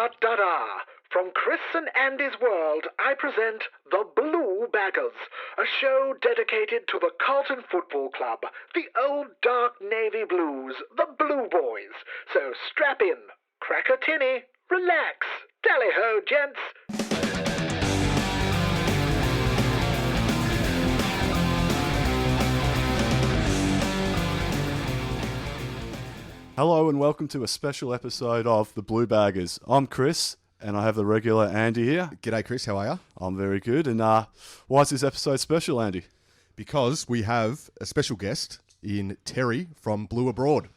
Da-da-da-da! From Chris and Andy's world, I present The Blue Baggers, a show dedicated to the Carlton Football Club, the old dark navy blues, the Blue Boys. So strap in, crack a tinny, relax, tally-ho, gents. Hello and welcome to a special episode of The Blue Baggers. I'm Chris and I have the regular Andy here. G'day Chris, how are you? I'm very good. And why is this episode special, Andy? Because we have a special guest in Terry from Blue Abroad.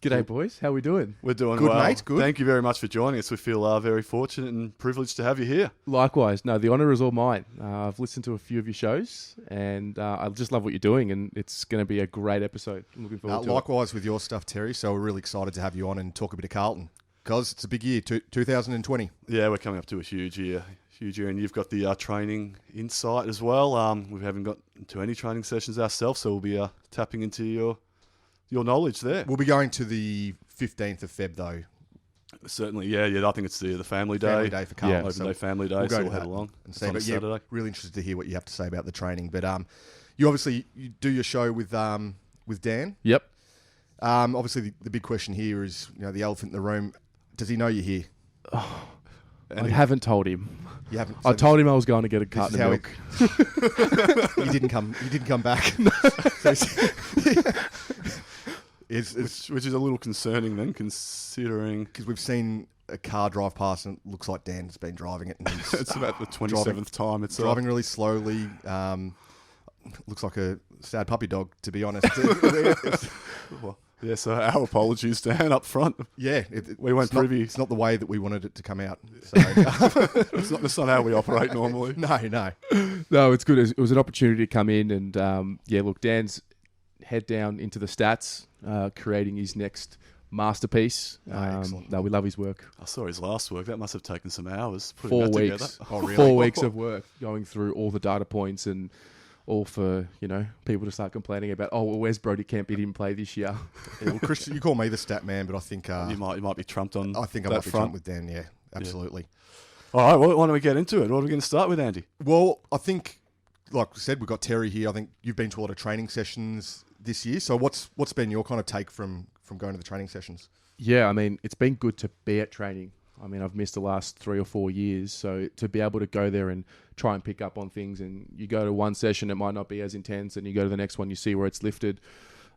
G'day boys, how are we doing? We're doing Good, well. mate, good. Thank you very much for joining us. We feel very fortunate and privileged to have you here. Likewise, no, the honour is all mine. I've listened to a few of your shows and I just love what you're doing and it's going to be a great episode. I'm looking forward to it. Likewise with your stuff, Terry, so we're really excited to have you on and talk a bit of Carlton because it's a big year, 2020. Yeah, we're coming up to a huge year, and you've got the training insight as well. We haven't got to any training sessions ourselves, so we'll be tapping into your knowledge there. We'll be going to the 15th of Feb though. Certainly, yeah. I think it's the family day. Family day for Carlton. Open day, family day, so we'll head along. And see, on Saturday. Yeah, really interested to hear what you have to say about the training. But you do your show with Dan. Yep. Obviously, the big question here is, the elephant in the room. Does he know you're here? Oh, I haven't told him. You haven't. I told him I was going to get a carton of milk. You didn't come back. Which is a little concerning then, considering... Because we've seen a car drive past and it looks like Dan's been driving it. And it's about the 27th time. It's driving really slowly. Looks like a sad puppy dog, to be honest. Well, yeah, so our apologies, Dan, up front. Yeah. We weren't privy. It's not the way that we wanted it to come out. So. That's not how we operate normally. No. No, it's good. It was an opportunity to come in and, look, Dan's head down into the stats, creating his next masterpiece. Excellent. No, we love his work. I saw his last work. That must have taken some hours putting 4 that weeks. together. Oh, really? 4 weeks of work, going through all the data points and all for, people to start complaining about, where's Brody Kemp? He didn't play this year. Yeah, well, Chris, you call me the stat man, but I think... you might be trumped on I think I that might be front. trumped with Dan, yeah. Absolutely. Yeah. All right, well, why don't we get into it? What are we going to start with, Andy? Well, I think, like I said, we've got Terry here. I think you've been to a lot of training sessions this year. So what's been your kind of take from going to the training sessions? Yeah, it's been good to be at training. I've missed the last 3 or 4 years. So to be able to go there and try and pick up on things, and you go to one session, it might not be as intense, and you go to the next one, you see where it's lifted.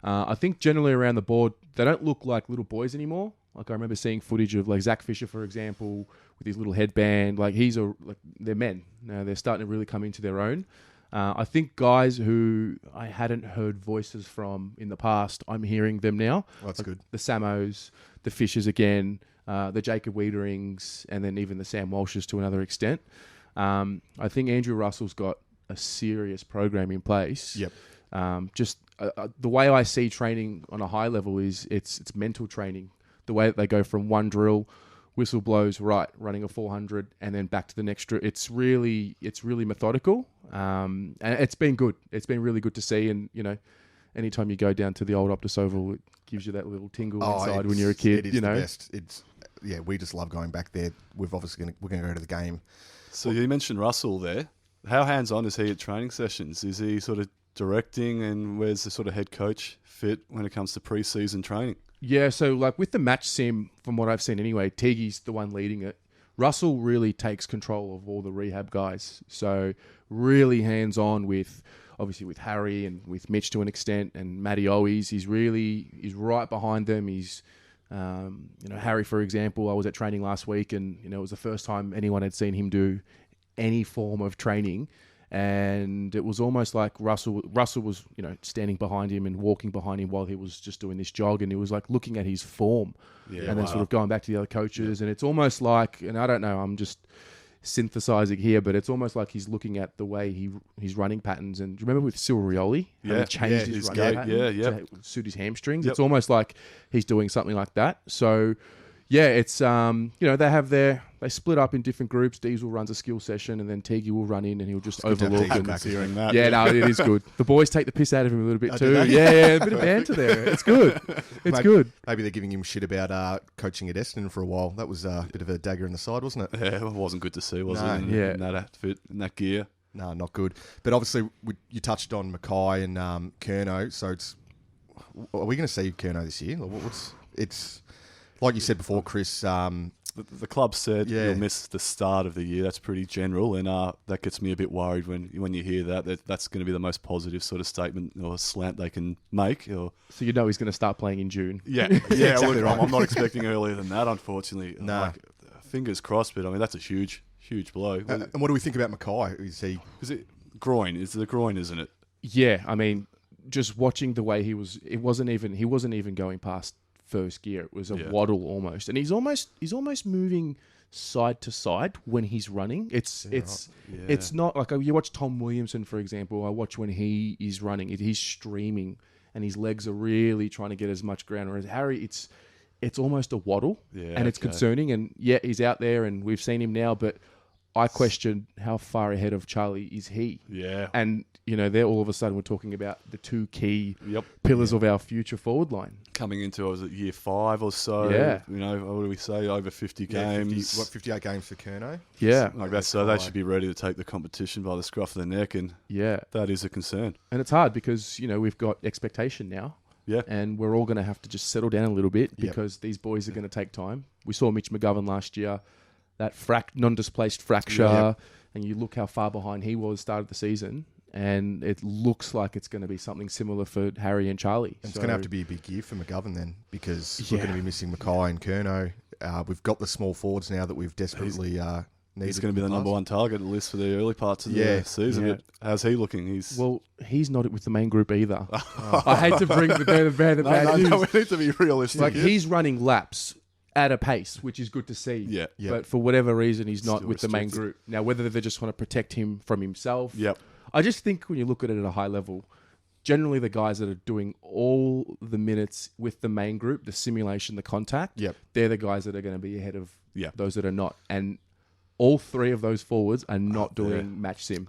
I think generally around the board, they don't look like little boys anymore. Like I remember seeing footage of like Zach Fisher, for example, with his little headband. Like they're men. Now they're starting to really come into their own. I think guys who I hadn't heard voices from in the past, I'm hearing them now. Well, that's good. The Samos, the Fishers again, the Jacob Wiederings, and then even the Sam Walshes to another extent. I think Andrew Russell's got a serious program in place. Yep. The way I see training on a high level is it's mental training. The way that they go from one drill, whistle blows, right, running a 400, and then back to the next drill. It's really methodical, and it's been good. It's been really good to see, and anytime you go down to the old Optus Oval, it gives you that little tingle inside when you're a kid. It is the best. We just love going back there. We're going to go to the game. So you mentioned Russell there. How hands-on is he at training sessions? Is he sort of directing, and where's the sort of head coach fit when it comes to pre-season training? Yeah, so like with the match sim, from what I've seen anyway, Tiggy's the one leading it. Russell really takes control of all the rehab guys. So really hands-on with Harry and with Mitch to an extent, and Matty Owies. He's right behind them. He's, Harry, for example, I was at training last week and, it was the first time anyone had seen him do any form of training. And it was almost like Russell was, standing behind him and walking behind him while he was just doing this jog. And he was like looking at his form and then sort of going back to the other coaches. Yeah. And it's almost like, and I don't know, I'm just synthesizing here, but it's almost like he's looking at the way his running patterns. And do you remember with Silverioli? Yeah. He changed his running pattern to suit his hamstrings. Yep. It's almost like he's doing something like that. So Yeah, it's they split up in different groups. Diesel runs a skill session, and then Teague will run in and he'll just overlook. Back hearing that. Yeah, no, it is good. The boys take the piss out of him a little bit too. do they? Yeah, a bit of banter there. It's good. It's good. Maybe they're giving him shit about coaching at Essendon for a while. That was a bit of a dagger in the side, wasn't it? Yeah, it wasn't good to see, was No. it? In that outfit, in that gear. No, not good. But obviously, you touched on Mackay and Curnow. So are we going to see Curnow this year? It's like you said before, Chris. The club said you'll miss the start of the year. That's pretty general, and that gets me a bit worried when you hear that's going to be the most positive sort of statement or slant they can make. So you know he's going to start playing in June. Yeah, Exactly right. I'm not expecting earlier than that, unfortunately. No. Fingers crossed, but I mean that's a huge blow. And what do we think about Mackay? Is it groin? It's the groin, isn't it? Yeah, I mean, just watching the way he wasn't even going past first gear. It was a waddle almost, and he's almost moving side to side when he's running. It's not like you watch Tom Williamson, for example. I watch when he is running. He's streaming, and his legs are really trying to get as much ground. Whereas Harry, it's almost a waddle, and it's concerning. And yeah, he's out there, and we've seen him now, but I question how far ahead of Charlie is he. Yeah. And, there all of a sudden we're talking about the two key pillars of our future forward line. Coming into, was it year 5 or so? Yeah. What do we say? Over 50 games. 58 games for Curnow? Yeah. Like that, so they should be ready to take the competition by the scruff of the neck, and that is a concern. And it's hard because, we've got expectation now. Yeah. And we're all going to have to just settle down a little bit because these boys are going to take time. We saw Mitch McGovern last year, that non-displaced fracture, and you look how far behind he was start of the season, and it looks like it's going to be something similar for Harry and Charlie. And it's going to have to be a big year for McGovern then, because we're going to be missing Mackay and Curnow. We've got the small forwards now that we've desperately needed. He's going to be the number one target on the list for the early parts of the season. Yeah. But how's he looking? He's not with the main group either. I hate to bring the bad news. No, we need to be realistic. He's running laps at a pace, which is good to see. Yeah. But for whatever reason, he's not Still with the main restricted. group. Now, whether they just want to protect him from himself. Yep. I just think when you look at it at a high level, generally the guys that are doing all the minutes with the main group, the simulation, the contact, they're the guys that are going to be ahead of those that are not. And all three of those forwards are not doing match sim.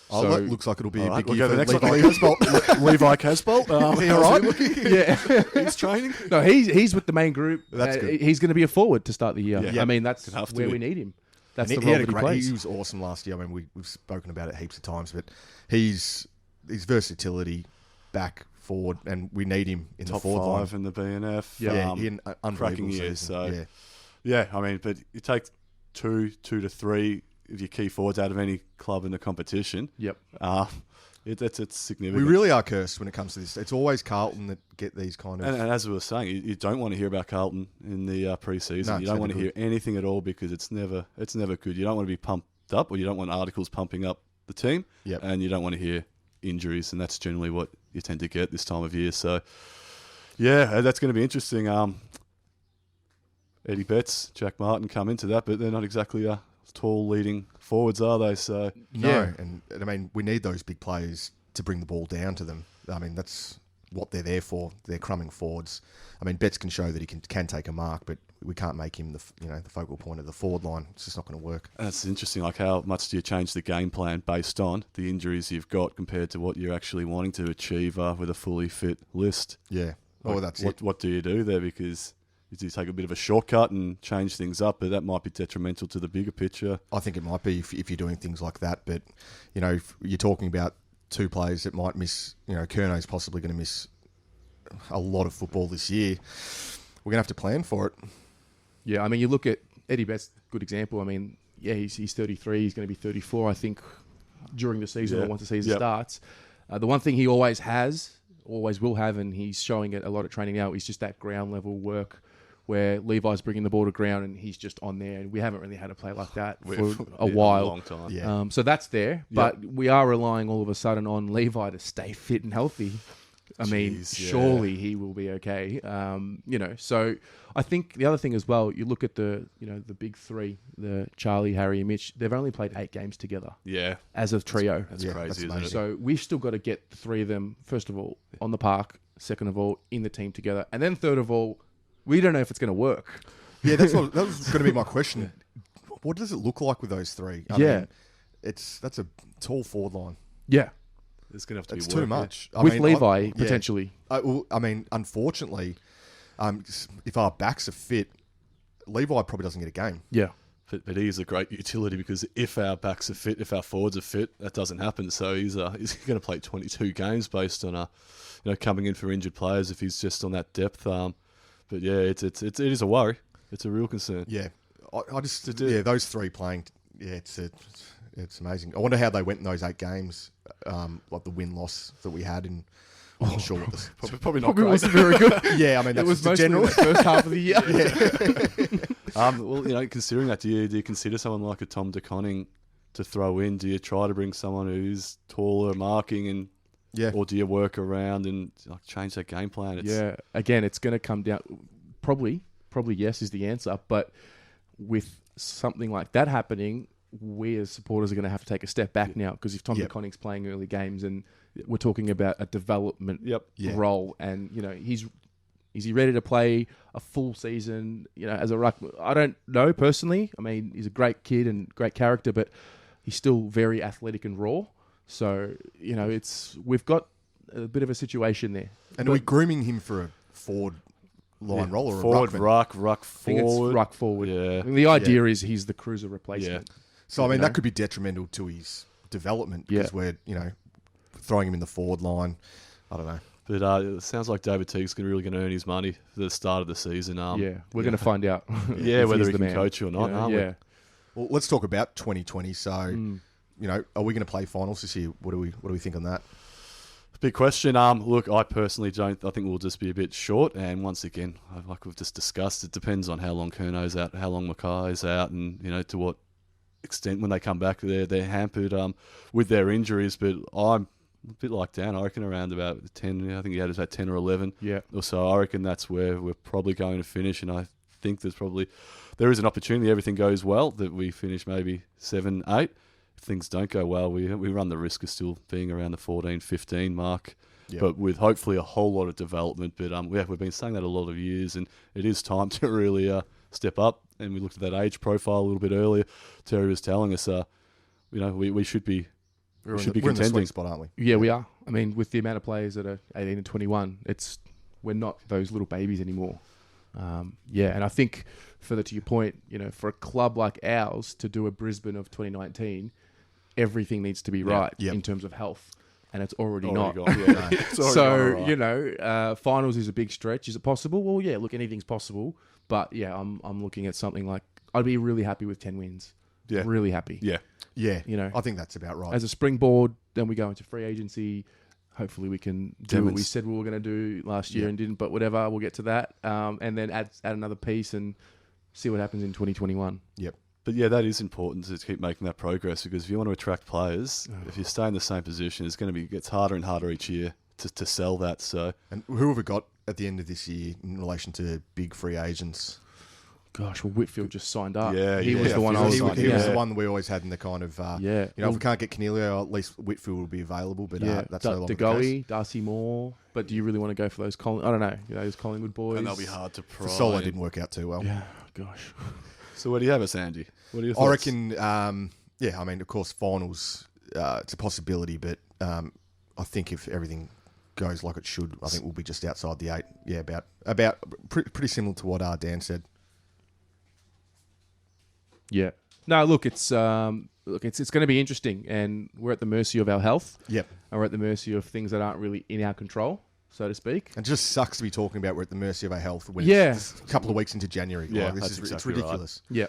So it looks like it'll be a big year for the next Levi one. Casbolt. Levi Casbolt. All right. He's training. No, he's with the main group. That's good. He's going to be a forward to start the year. Yeah. I mean, that's Could have to where be. we need him. That's And the he role had that he plays. He was awesome last year. I mean, we've spoken about it heaps of times, but his versatility back forward, and we need him in Top the forward 5 line. in the BNF. Yeah, he had an cracking unbelievable year. season. So yeah, I mean, but you take two to three of your key forwards out of any club in the competition. Yep. It's significant. We really are cursed when it comes to this. It's always Carlton that get these kind of... And as we were saying, you don't want to hear about Carlton in the pre-season. No, You don't it's want to never hear anything at all because it's never good. You don't want to be pumped up, or you don't want articles pumping up the team. Yep. And you don't want to hear injuries, and that's generally what you tend to get this time of year. So, yeah, that's going to be interesting. Eddie Betts, Jack Martin come into that, but they're not exactly tall leading forwards, are they? So No, and I mean, we need those big players to bring the ball down to them. I mean, that's what they're there for. They're crumbing forwards. I mean, Betts can show that he can take a mark, but we can't make him the focal point of the forward line. It's just not going to work. that's interesting. Like, how much do you change the game plan based on the injuries you've got compared to what you're actually wanting to achieve with a fully fit list? Yeah. Like, That's it. What do you do there? Because do you take a bit of a shortcut and change things up, but that might be detrimental to the bigger picture? I think it might be if you're doing things like that. But, if you're talking about two players that might miss, Curnow's possibly going to miss a lot of football this year. We're going to have to plan for it. Yeah, I mean, you look at Eddie Betts, good example. I mean, yeah, he's 33. He's going to be 34, I think, during the season or once the season starts. The one thing he always will have, and he's showing it a lot of training now, is just that ground level work where Levi's bringing the ball to ground and he's just on there. And we haven't really had a play like that for a while. A long time. Yeah. So that's there. But we are relying all of a sudden on Levi to stay fit and healthy. I mean, surely he will be okay. So I think the other thing as well, you look at the big three, the Charlie, Harry, and Mitch. They've only played 8 games together. Yeah. As a trio. That's Yeah, crazy, that's isn't amazing. it? So we've still got to get the three of them, first of all, on the park. Second of all, in the team together. And then third of all, we don't know if it's going to work. Yeah, that was going to be my question. What does it look like with those three? I mean, that's a tall forward line. Yeah. There's going to have to be It's work too much. With Levi, potentially. I mean, unfortunately, if our backs are fit, Levi probably doesn't get a game. Yeah. But he is a great utility because if our backs are fit, if our forwards are fit, that doesn't happen. So he's going to play 22 games based on coming in for injured players if he's just on that depth. But yeah, it is a worry. It's a real concern. Yeah, those three playing. Yeah, it's amazing. I wonder how they went in those 8 games, like the win-loss that we had in. I'm not sure what this. Probably not great. wasn't very good. Yeah, I mean It that's was the mostly general. the first half of the year. Well, considering that, do you consider someone like a Tom De Koning to throw in? Do you try to bring someone who's taller, marking, and or do you work around and change that game plan? Again, it's going to come down. Probably yes is the answer. But with something like that happening, we as supporters are going to have to take a step back now because if Tom De Koning's playing early games and we're talking about a development role, and is he ready to play a full season? As a ruck, I don't know personally. I mean, he's a great kid and great character, but he's still very athletic and raw. So we've got a bit of a situation there. And are we grooming him for a forward line role or forward, a ruck I think forward? it's ruck forward. Yeah. I mean, the idea is he's the cruiser replacement. Yeah. So I mean, that could be detrimental to his development because we're throwing him in the forward line. I don't know. But it sounds like David Teague's really going to earn his money for the start of the season. We're going to find out. Whether he can coach you or not, aren't we? Well, let's talk about 2020. So, are we going to play finals this year? What do we think on that? Big question. Look, I personally don't. I think we'll just be a bit short. And once again, like we've just discussed, it depends on how long Curno's out, how long Mackay's out, and to what extent when they come back they're hampered with their injuries. But I'm a bit like Dan. I reckon around about 10. I think he had about 10 or 11. Yeah. Or so. I reckon that's where we're probably going to finish. And I think there is an opportunity. Everything goes well that we finish maybe 7, 8. If things don't go well, we run the risk of still being around the 14, 15 mark. Yep. But with hopefully a whole lot of development. But we've been saying that a lot of years, and it is time to really step up. And we looked at that age profile a little bit earlier. Terry was telling us, we should be We're in contending. the sweet spot, aren't we? Yeah, we are. I mean, with the amount of players that are 18 and 21, we're not those little babies anymore. And I think to your point, for a club like ours to do a Brisbane of 2019, everything needs to be right in terms of health, and it's already not. Finals is a big stretch. Is it possible? Well, yeah. Look, anything's possible, but yeah, I'm looking at something like I'd be really happy with 10 wins. Yeah, really happy. Yeah. I think that's about right. As a springboard, then we go into free agency. Hopefully we can do what we said we were going to do last year and didn't, but whatever, we'll get to that. And then add another piece and see what happens in 2021. Yep. But yeah, that is important to keep making that progress because if you want to attract players, if you stay in the same position, gets harder and harder each year to sell that. So, and who have we got at the end of this year in relation to big free agents? Gosh, well, Whitfield just signed up. Yeah, he was the one I was He signing. was the one we always had in the kind of, if we can't get Canelio, at least Whitfield will be available, but that's no longer the case. Darcy Moore, but do you really want to go for those, I don't know, those Collingwood boys? And they'll be hard to pry. Solo didn't work out too well. Yeah, gosh. So where do you have us, Andy? What are your thoughts? I reckon, I mean, of course, finals, it's a possibility, but I think if everything goes like it should, I think we'll be just outside the 8. Yeah, about pretty similar to what Dan said. Yeah. No, look, it's going to be interesting, and we're at the mercy of our health. Yep. And we're at the mercy of things that aren't really in our control, so to speak. And it just sucks to be talking about we're at the mercy of our health when it's a couple of weeks into January. Yeah, it's ridiculous. Right.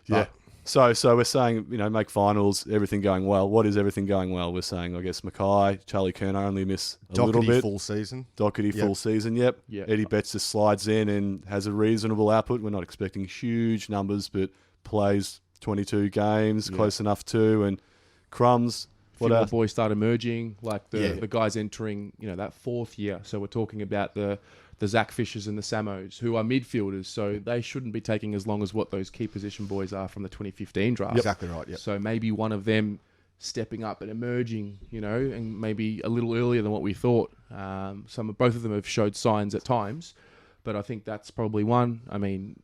Yeah. So we're saying, make finals, everything going well. What is everything going well? We're saying, I guess, Mackay, Charlie Curnow only miss a little bit. Full season. Doherty full season, yep. Eddie Betts just slides in and has a reasonable output. We're not expecting huge numbers, but plays 22 games, close enough to, and Crumbs. What else? Boys start emerging, like the guys entering, that 4th year. So we're talking about the Zach Fishers and the Samos, who are midfielders, so they shouldn't be taking as long as what those key position boys are from the 2015 draft. Yep. Exactly right, yep. So maybe one of them stepping up and emerging, and maybe a little earlier than what we thought. Both of them have showed signs at times, but I think that's probably one. I mean,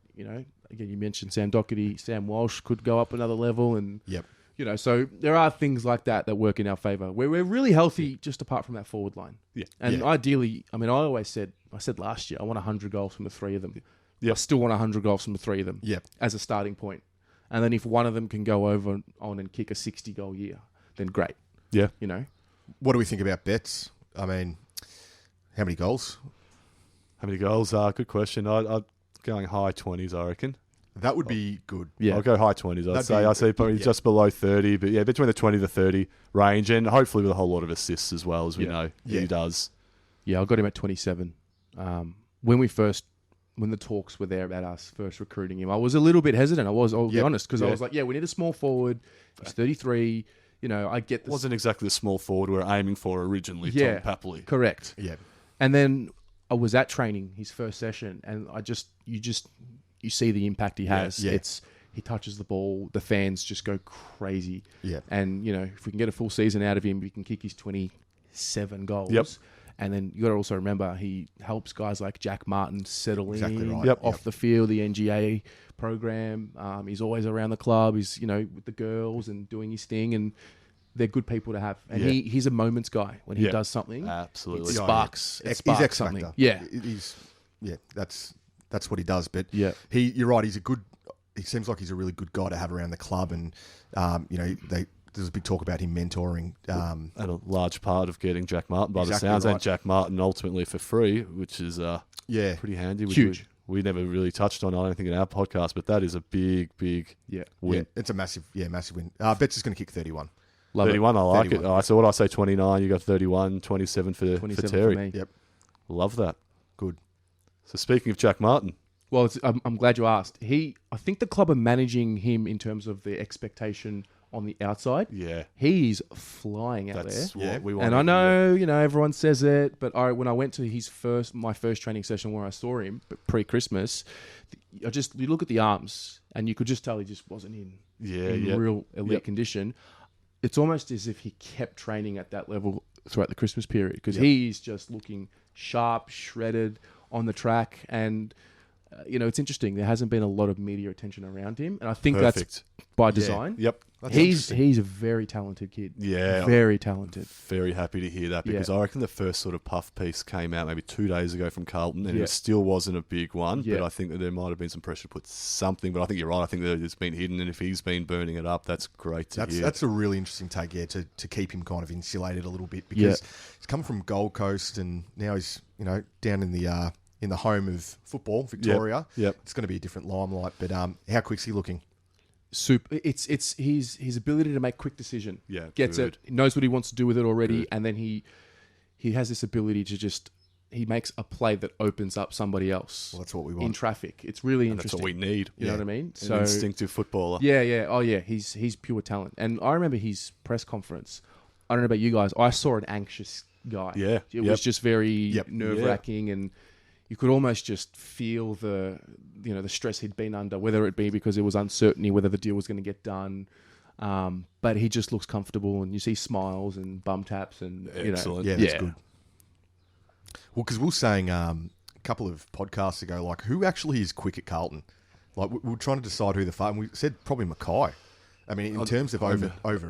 again, you mentioned Sam Doherty, Sam Walsh could go up another level, and Yep. you know, so there are things like that work in our favour. We're really healthy just apart from that forward line. Yeah. And Yeah. ideally, I mean, I said last year, I want 100 goals from the three of them. Yep. I still want 100 goals from the three of them Yep. as a starting point. And then if one of them can go over on and kick a 60-goal year, then great. Yeah. You know? What do we think about bets? I mean, how many goals? How many goals? Good question. I'm going high 20s, I reckon. That would be good. Yeah. I'll go high 20s, I'd That'd say. be- I say probably yeah. just below 30, but yeah, between the 20 to 30 range, and hopefully with a whole lot of assists as well, as we Yeah. know Yeah. he does. Yeah, I got him at 27. When the talks were there about us first recruiting him, I was a little bit hesitant. I'll be Yep. honest, because I Yeah. was like, yeah, we need a small forward. He's 33. You know, I get It this. wasn't exactly the small forward we were aiming for originally, Yeah. Tom Papley. Correct. Yeah. And then I was at training his first session, and you see the impact he has. Yeah. He touches the ball, the fans just go crazy. Yeah. And you know, if we can get a full season out of him, we can kick his 27 goals. Yep. And then you got to also remember he helps guys like Jack Martin settle Exactly in right. Yep. off the field, the NGA program. He's always around the club. He's, you know, with the girls and doing his thing, and they're good people to have. And Yeah. he's a moments guy. When he Yeah. does something, Absolutely. it Yeah, sparks. yeah. It sparks He's X something. factor. Yeah. That's what he does. But Yeah. you're right. He seems like he's a really good guy to have around the club, and you know, there's a big talk about him mentoring. And a large part of getting Jack Martin by Exactly the sounds, right. and Jack Martin ultimately for free, which is Yeah, pretty handy. Which Huge. We never really touched on, I don't think, in our podcast, but that is a big Yeah. win. yeah, it's a massive win. Betts is going to kick 31. Love 31, I like 31. it. All right, so what I say, 29, you got 31, 27 for, it. 27 for Terry. for me. Yep, Love that. good. So speaking of Jack Martin, Well, I'm glad you asked. I think the club are managing him in terms of the expectation on the outside. yeah, He's flying out that's there. Yeah. what we want. And I know, you know, everyone says it, but when I went to my first training session where I saw him, but pre-Christmas, you look at the arms and you could just tell he just wasn't in real elite Yep. condition. It's almost as if he kept training at that level throughout the Christmas period, because he's just looking sharp, shredded on the track. And, you know, it's interesting. There hasn't been a lot of media attention around him. And I think that's Perfect. by design. Yep. That's He's interesting. a very talented kid. Yeah. Very talented. Very happy to hear that, because Yeah. I reckon the first sort of puff piece came out maybe 2 days ago from Carlton, and Yeah. it still wasn't a big one, Yeah. but I think that there might have been some pressure to put something, but I think you're right. I think that it's been hidden, and if he's been burning it up, that's great to hear. That's a really interesting take, yeah, to keep him kind of insulated a little bit, because he's come from Gold Coast and now he's, you know, down in the home of football, Victoria. Yep. It's going to be a different limelight, but how quick's he looking? Super. It's his ability to make quick decision. Yeah, Gets good. it. He knows what he wants to do with it already, Good. and then he has this ability to he makes a play that opens up somebody else. Well, that's what we in want. traffic. It's really And that's interesting. what we need. You know what I mean? An instinctive footballer. Yeah. Oh, yeah. He's pure talent. And I remember his press conference. I don't know about you guys. I saw an anxious guy. Yeah, It yep. was just very Yep. nerve-wracking, and you could almost just feel the stress he'd been under, whether it be because there was uncertainty whether the deal was going to get done. But he just looks comfortable, and you see smiles and bum taps, and Excellent. Yeah, that's good. Well, because we were saying a couple of podcasts ago, like, who actually is quick at Carlton? Like, we were trying to decide who the and we said probably Mackay. I mean, in terms of over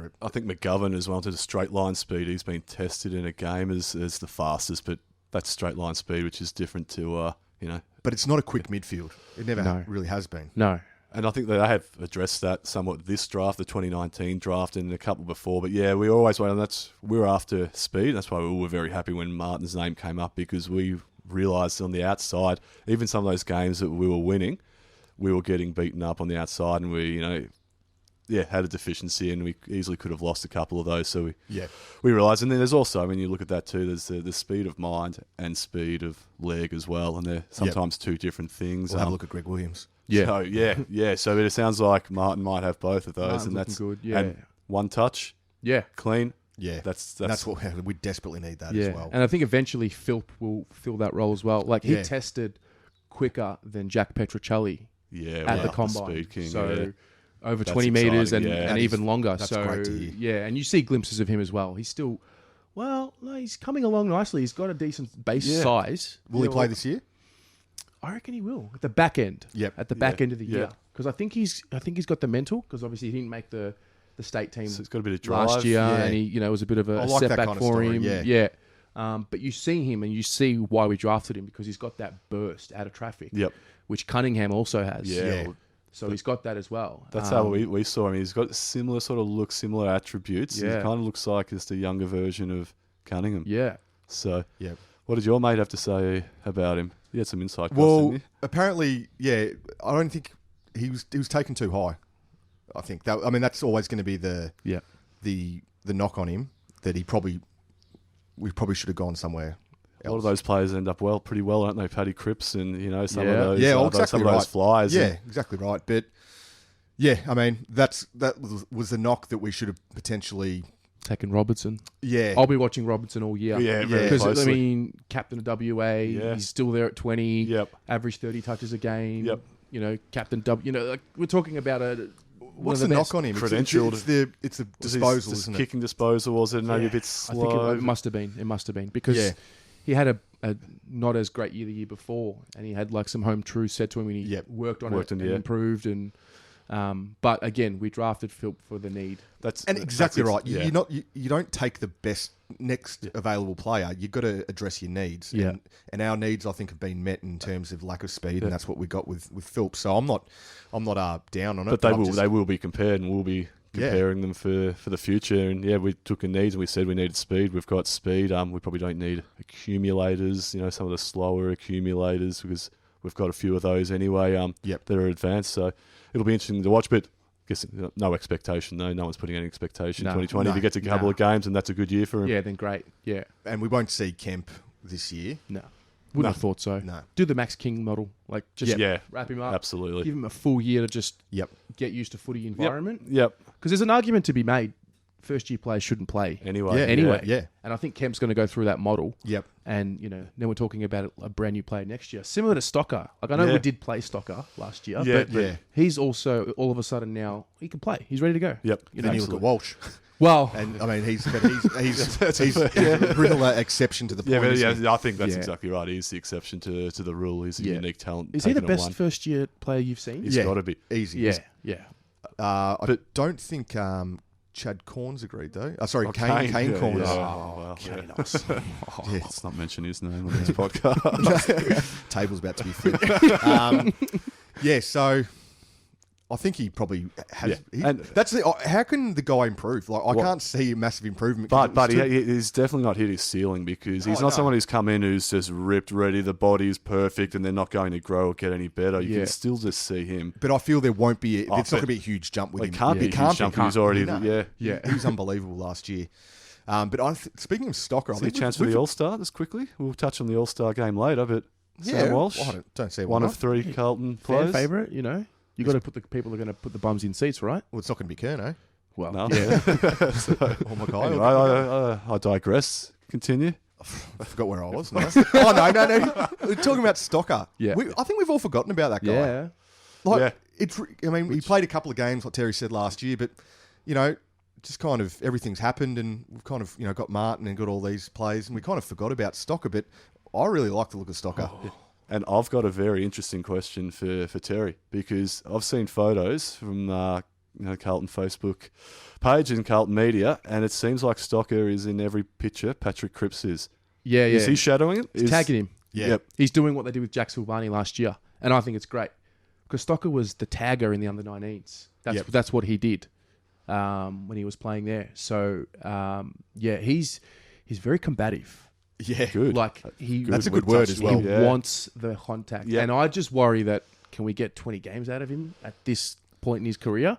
it. I think McGovern as well, to the straight line speed. He's been tested in a game as the fastest, but that's straight line speed, which is different to, But it's not a quick midfield. It never No. really has been. No. And I think that they have addressed that somewhat this draft, the 2019 draft, and a couple before. But yeah, we always went, and we were after speed. That's why we were very happy when Martin's name came up, because we realised on the outside, even some of those games that we were winning, we were getting beaten up on the outside, and we, had a deficiency, and we easily could have lost a couple of those. So we realised. And then there's also, I mean, you look at that too, there's the speed of mind and speed of leg as well, and they're sometimes two different things. We'll have a look at Greg Williams. Yeah. So, yeah. So it sounds like Martin might have both of those, Martin's and that's looking good, yeah. And one touch, Yeah. clean. Yeah, That's what we desperately need that Yeah. as well. And I think eventually Philp will fill that role as well. Like, he Yeah. tested quicker than Jack Petrocelli Yeah, at wow, the combine. Speed King, so over That's 20 metres exciting, and, yeah. and That even is- longer. that's So great to hear. yeah, and you see glimpses of him as well. He's still, he's coming along nicely. He's got a decent base size. Will he play this year? I reckon he will at the back end. Yep. At the back end of the Yeah. year, because I think he's got the mental. Because obviously he didn't make the state team So it's got a bit of drive. last year, Yeah. and he, it was a bit of I a like that setback kind of for story, him. yeah. But you see him, and you see why we drafted him, because he's got that burst out of traffic. Yep. Which Cunningham also has. Yeah. So he's got that as well. That's how we saw him. He's got similar sort of look, similar attributes. Yeah. He kind of looks like just a younger version of Cunningham. Yeah. So, Yep. what did your mate have to say about him? He had some insight. Well, didn't apparently, yeah. I don't think he was taken too high. I think that. I mean, that's always going to be the knock on him, that we probably should have gone somewhere. A lot of those players end up pretty well, aren't they? Paddy Cripps and some of those, exactly some of those right. flies. Yeah, exactly right. But yeah, I mean, that was the knock that we should have potentially. Taking Robertson. Yeah, I'll be watching Robertson all year. Yeah, very Because, closely. I mean, captain of WA, he's still there at 20, Yep. average 30 touches a game. Yep. Captain W. Like, we're talking about what's the knock on him? Credentialed. It's the disposal, Just isn't it? kicking disposal, was it maybe a bit I slow? think it must have been. It must have been because he had a not as great year the year before, and he had like some home truths said to him, and he worked on it and improved. And but again, we drafted Phil for the need. That's exactly right. You don't take the best next available player. You've got to address your needs. Yeah. And our needs, I think, have been met in terms of lack of speed, and that's what we got with Philp. So I'm not down on it. But they will be compared, and we'll be comparing them for the future. And we took a needs, and we said we needed speed. We've got speed. We probably don't need accumulators. Some of the slower accumulators, because we've got a few of those anyway. That are advanced. So it'll be interesting to watch. But I guess no expectation though. No one's putting any expectation. 2020. If he gets a couple of games, and that's a good year for him. Yeah, then great. Yeah, and we won't see Kemp this year. No. Wouldn't have thought so. No. Do the Max King model. Like, just wrap him up. Absolutely. Give him a full year to just get used to footy environment. Yep. Because there's an argument to be made. First-year players shouldn't play. Anyway. Yeah. And I think Kemp's going to go through that model. Yep. And, then we're talking about a brand new player next year. Similar to Stocker. Like, I know we did play Stocker last year. But he's also, all of a sudden now, he can play. He's ready to go. Yep. Then you look at Walsh. Well, and I mean, he's a real exception to the point. I think that's exactly right. He's the exception to the rule. He's a unique talent. Is he the best first-year player you've seen? He's got to be easy. Yeah. I don't think Chad Corns agreed though. Sorry, Kane Corns. Wow. Kane-os. Let's not mention his name on this podcast. Table's about to be flipped. So I think he probably has. And that's how can the guy improve? Like I can't see a massive improvement. But he's definitely not hit his ceiling, because he's not someone who's come in who's just ripped, ready. The body's perfect, and they're not going to grow or get any better. You can still just see him. But I feel there won't be. It's not going to be a huge jump with him. It can't be a huge jump. He's already He was unbelievable last year. But speaking of Stocker, I think a chance for the All-Star. Just quickly, we'll touch on the All-Star game later. But Sam Walsh, don't see one of three Carlton players. Fan favourite, You got to put the people are going to put the bums in seats, right? Well, it's not going to be Kerno. Well, no. Oh my god! Anyway, I digress. Continue. I forgot where I was. No. No. We're talking about Stocker. Yeah. I think we've all forgotten about that guy. Yeah. It's. I mean, he played a couple of games, like Terry said last year, but just kind of everything's happened, and we've kind of got Martin and got all these players, and we kind of forgot about Stocker. But I really like the look of Stocker. And I've got a very interesting question for Terry, because I've seen photos from Carlton Facebook page and Carlton media, and it seems like Stocker is in every picture. Patrick Cripps is. Yeah. Is he shadowing it? He's tagging him. Yeah. Yep. He's doing what they did with Jack Silvani last year, and I think it's great because Stocker was the tagger in the under-19s. That's what he did when he was playing there. So he's very combative. Yeah, good. Like that's a good word as well. He wants the contact, and I just worry that can we get 20 games out of him at this point in his career?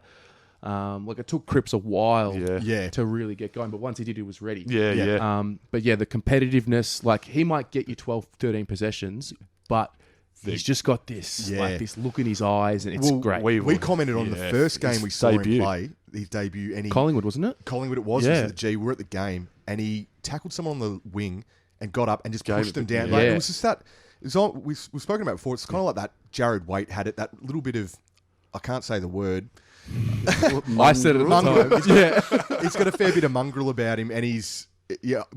Like it took Cripps a while, to really get going, but once he did, he was ready. But the competitiveness, like he might get you 12, 13 possessions, but he's just got this this look in his eyes, and it's great. We commented on the first game we saw him play, his debut, and Collingwood, wasn't it? Collingwood, it was. It was the G. We were at the game, and he tackled someone on the wing and got up and just pushed them down. Like, it was just that. It's all, we've spoken about before. It's kind of like that. Jared Waite had it. That little bit of, I can't say the word. I said it at the time. He's got a fair bit of mongrel about him, and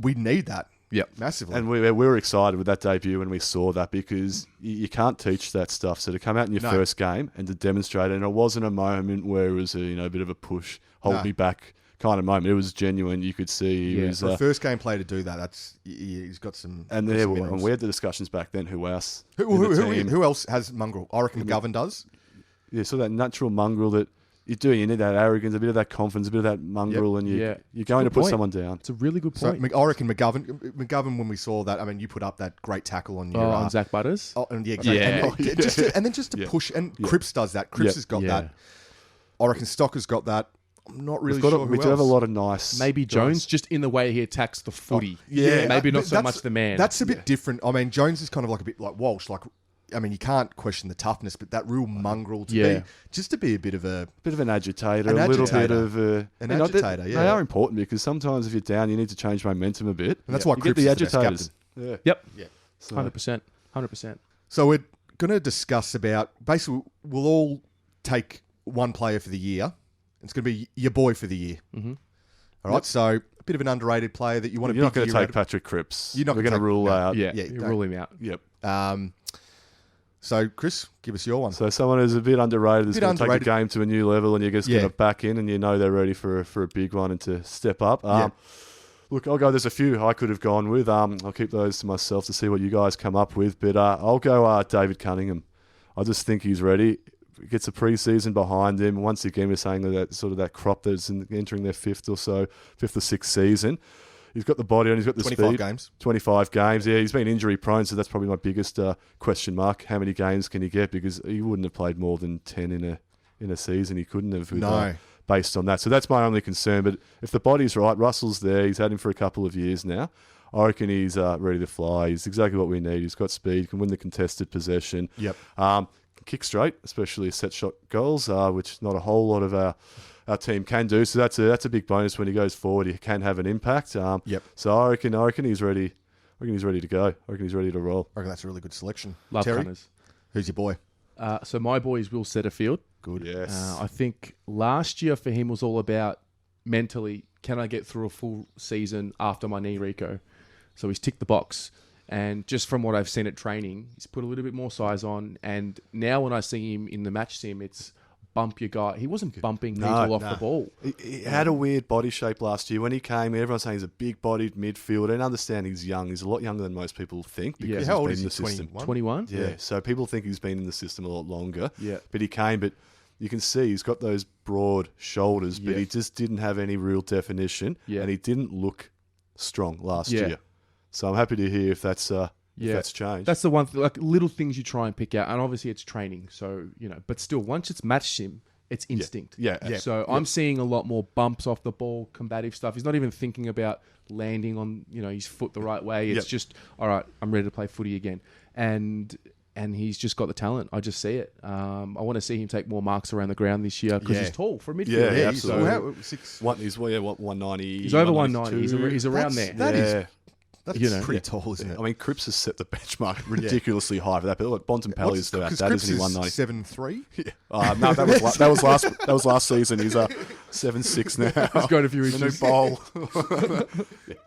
we need that. Yep. massively. And we were excited with that debut when we saw that, because you can't teach that stuff. So to come out in your first game and to demonstrate it, and it wasn't a moment where it was a bit of a push, hold me back kind of moment. It was genuine. You could see he was for a first game player to do that. He's got some. And got there some we minerals. had the discussions back then. Who else? Who else has mongrel? I reckon McGovern does. Yeah, so that natural mongrel that you do. You need that arrogance, a bit of that confidence, a bit of that mongrel, and you're going to put someone down. It's a really good point. So I reckon McGovern, when we saw that, I mean, you put up that great tackle on your on Zach Butters. Oh, and just to push, and Cripps does that. Cripps has got that. I reckon Stocker's got that. I'm not really sure. We do have a lot of nice. Maybe guys. Jones, just in the way he attacks the footy. Maybe not so much the man. That's a bit different. I mean, Jones is kind of like a bit like Walsh. Like, I mean, you can't question the toughness, but that real mongrel to be a bit of an agitator, a little bit of an agitator. They are important, because sometimes if you're down, you need to change momentum a bit, and that's why you Cripps get the is the best agitators. captain. Yep. Yeah. 100%. So we're going to discuss about, basically, we'll all take one player for the year. It's going to be your boy for the year. Mm-hmm. All right, so a bit of an underrated player that you want to. You're not going to take Patrick Cripps. We're going to rule out. Yeah, you rule him out. Yep. So, Chris, give us your one. So someone who's a bit underrated is going to take the game to a new level, and you're just going to back in, and you know they're ready for a big one and to step up. Look, I'll go. There's a few I could have gone with. I'll keep those to myself to see what you guys come up with. But I'll go David Cunningham. I just think he's ready. Gets a pre-season behind him. Once again, we're saying that sort of that crop that's entering their fifth or sixth season. He's got the body on. He's got the 25 speed. games. 25 games. Yeah, he's been injury prone, so that's probably my biggest question mark. How many games can he get? Because he wouldn't have played more than 10 in a season. He couldn't have. Based on that. So that's my only concern. But if the body's right, Russell's there. He's had him for a couple of years now. I reckon he's ready to fly. He's exactly what we need. He's got speed. Can win the contested possession. Yep. Kick straight, especially set shot goals, which not a whole lot of our team can do. So that's a big bonus when he goes forward. He can have an impact. Yep. So I reckon he's ready. I reckon he's ready to go. I reckon he's ready to roll. I reckon that's a really good selection. Love Terry, Cunners. who's your boy? So my boy is Will Setterfield. Good. Yes. I think last year for him was all about mentally, can I get through a full season after my knee reco? So he's ticked the box. And just from what I've seen at training, he's put a little bit more size on. And now when I see him in the match sim, it's bump your guy. He wasn't bumping people off the ball. He had a weird body shape last year. When he came, everyone's saying he's a big-bodied midfielder. And understand he's young. He's a lot younger than most people think. Because How old he's is been he? in the system. 21? Yeah, so people think he's been in the system a lot longer. Yeah. But he came, but you can see he's got those broad shoulders, but he just didn't have any real definition. Yeah. And he didn't look strong last year. So I'm happy to hear if that's changed. That's the one thing, like little things you try and pick out. And obviously it's training. So, but still, once it's match sim, it's instinct. Yeah. So I'm seeing a lot more bumps off the ball, combative stuff. He's not even thinking about landing on, his foot the right way. It's just, all right, I'm ready to play footy again. And he's just got the talent. I just see it. I want to see him take more marks around the ground this year because he's tall for a midfielder. Yeah, absolutely. He's 190. He's over 190. He's around there. That's pretty tall, isn't it? I mean, Cripps has set the benchmark ridiculously high for that. But look, Bontempelli is about that, isn't he? 190. 7'3". No, that was last season. He's 7'6" now. He's got a few The new inches. bowl.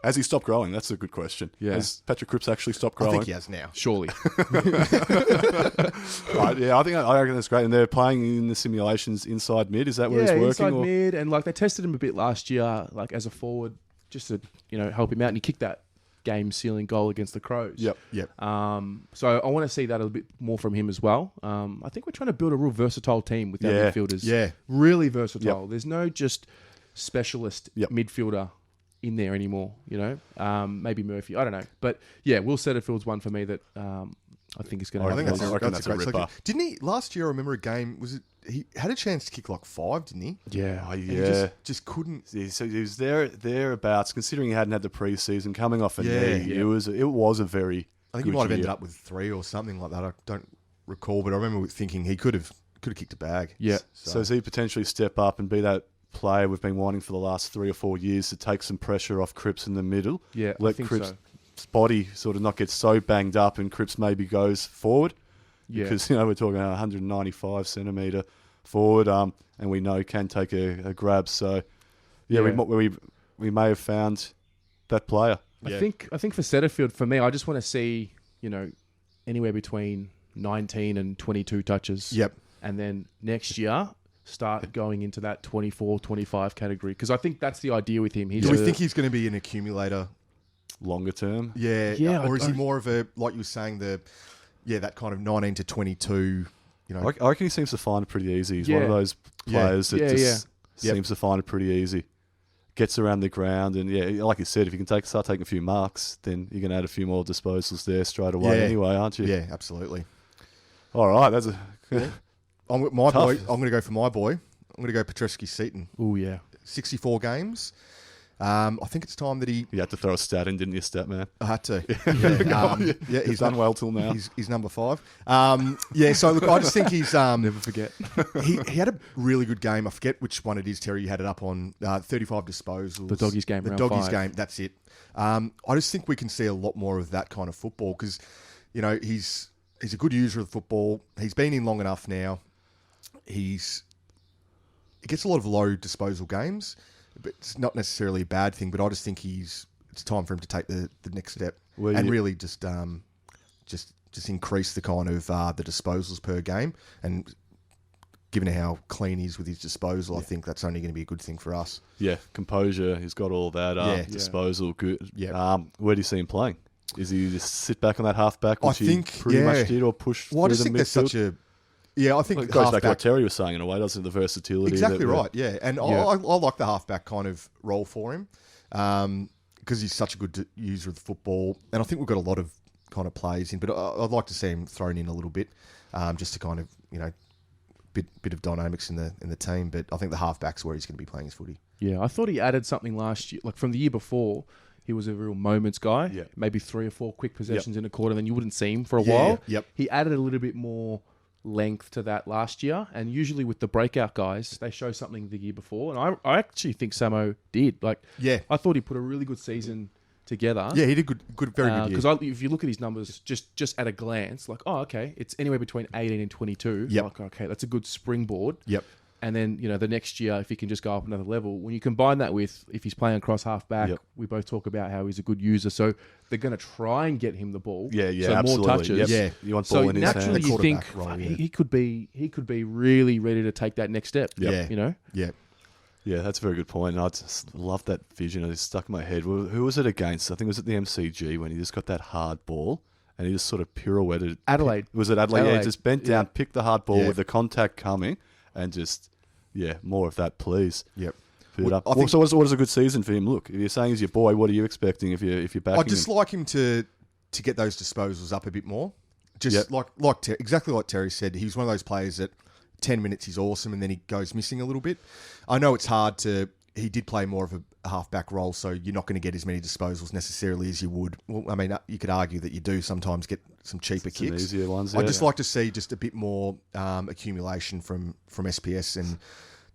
Has he stopped growing? That's a good question. Yeah. Has Patrick Cripps actually stopped I growing? think he has now. Surely. Right, yeah, I reckon that's great. And they're playing in the simulations inside mid. Is that where he's working? Inside mid, and they tested him a bit last year, as a forward, just to help him out, and he kicked that game-sealing goal against the Crows. Yep. So I want to see that a little bit more from him as well. I think we're trying to build a real versatile team with our midfielders. Yeah. Really versatile. There's no just specialist midfielder in there anymore, Maybe Murphy, I don't know. But yeah, Will Setterfield's one for me that I think is going to happen. I reckon that's a great ripper. selection. Didn't he, last year, I remember a game, he had a chance to kick 5, didn't he? Yeah. Oh, And he yeah. just couldn't. Yeah, so he was thereabouts, considering he hadn't had the pre-season, coming off a knee. Yeah. It was a very I think good he might have year. ended up with 3 or something like that. I don't recall, but I remember thinking he could have kicked a bag. Yeah. So does he potentially step up and be that player we've been wanting for the last 3 or 4 years to take some pressure off Cripps in the middle? Yeah, Let I think Cripps' so. body sort of not get so banged up and Cripps maybe goes forward. Yeah. Because, we're talking about 195 centimetre forward, and we know can take a grab. So, we may have found that player I think for Setterfield, for me, I just want to see, anywhere between 19 and 22 touches. Yep. And then next year, start going into that 24, 25 category. Because I think that's the idea with him. Do we think he's going to be an accumulator longer term? Yeah. Or is he more of a, like you were saying, that kind of 19 to 22, I reckon he seems to find it pretty easy. He's one of those players that seems to find it pretty easy. Gets around the ground, and like you said, if you can start taking a few marks, then you're going to add a few more disposals there straight away anyway, aren't you? Yeah, absolutely. All right, that's I'm with my boy. I'm going to go for my boy. I'm going to go Petreski-Seton. Oh, yeah. 64 games. I think it's time that he... You had to throw a stat in, didn't you, stat man? I had to. He's done well till now. He's number 5. So look, I just think he's... Never forget. he had a really good game. I forget which one it is, Terry. You had it up on 35 disposals. The Doggies game, The round Doggies 5. game, that's it. I just think we can see a lot more of that kind of football because, he's a good user of the football. He's been in long enough now. He gets a lot of low disposal games. But it's not necessarily a bad thing, but I just think it's time for him to take the next step and really just increase the kind of the disposals per game. And given how clean he is with his disposal, I think that's only going to be a good thing for us. Yeah, composure. He's got all that disposal. Good. Yeah. Where do you see him playing? Is he just sit back on that halfback, which I think, he pretty much did, or push Well, I through just the think there's midfield? such a... Yeah, I think It goes back to halfback... what Terry was saying in a way, doesn't it? The versatility. Exactly right, yeah. And I like the halfback kind of role for him because he's such a good user of the football. And I think we've got a lot of kind of plays in, but I'd like to see him thrown in a little bit just to kind of, bit of dynamics in the team. But I think the halfback's where he's going to be playing his footy. Yeah, I thought he added something last year. Like from the year before, he was a real moments guy. Yeah. Maybe 3 or 4 quick possessions in a quarter, then you wouldn't see him for a while. Yep. He added a little bit more length to that last year, and usually with the breakout guys, they show something the year before, and I actually think Samo did. I thought he put a really good season together. Yeah, he did good, very good year. Because if you look at his numbers, just at a glance, okay, it's anywhere between 18 and 22. Yep. Okay, that's a good springboard. Yep. And then, the next year, if he can just go up another level, when you combine that with, if he's playing across half back, we both talk about how he's a good user. So they're going to try and get him the ball. Yeah, so absolutely. more touches. Yep. Yeah. You want ball in his hand. So naturally you think role, he could be really ready to take that next step. Yep. Yeah. Yeah, that's a very good point. And I just love that vision. It stuck in my head. Who was it against? I think it was at the MCG when he just got that hard ball and he just sort of pirouetted. Adelaide. Was it Adelaide? Yeah, he just bent down, picked the hard ball Yeah. with the contact coming and just... Yeah, more of that, please. Yep. Fill it up. I think- So what does a good season for him look? If you're saying he's your boy, what are you expecting if you're backing I'd just like him to get those disposals up a bit more. Just exactly like Terry said, he's one of those players that 10 minutes he's awesome and then he goes missing a little bit. I know it's hard to... He did play more of a half-back role, so you're not going to get as many disposals necessarily as you would. Well, I mean, you could argue that you do sometimes get some cheaper some kicks. easier ones. I'd just like to see just a bit more accumulation from SPS and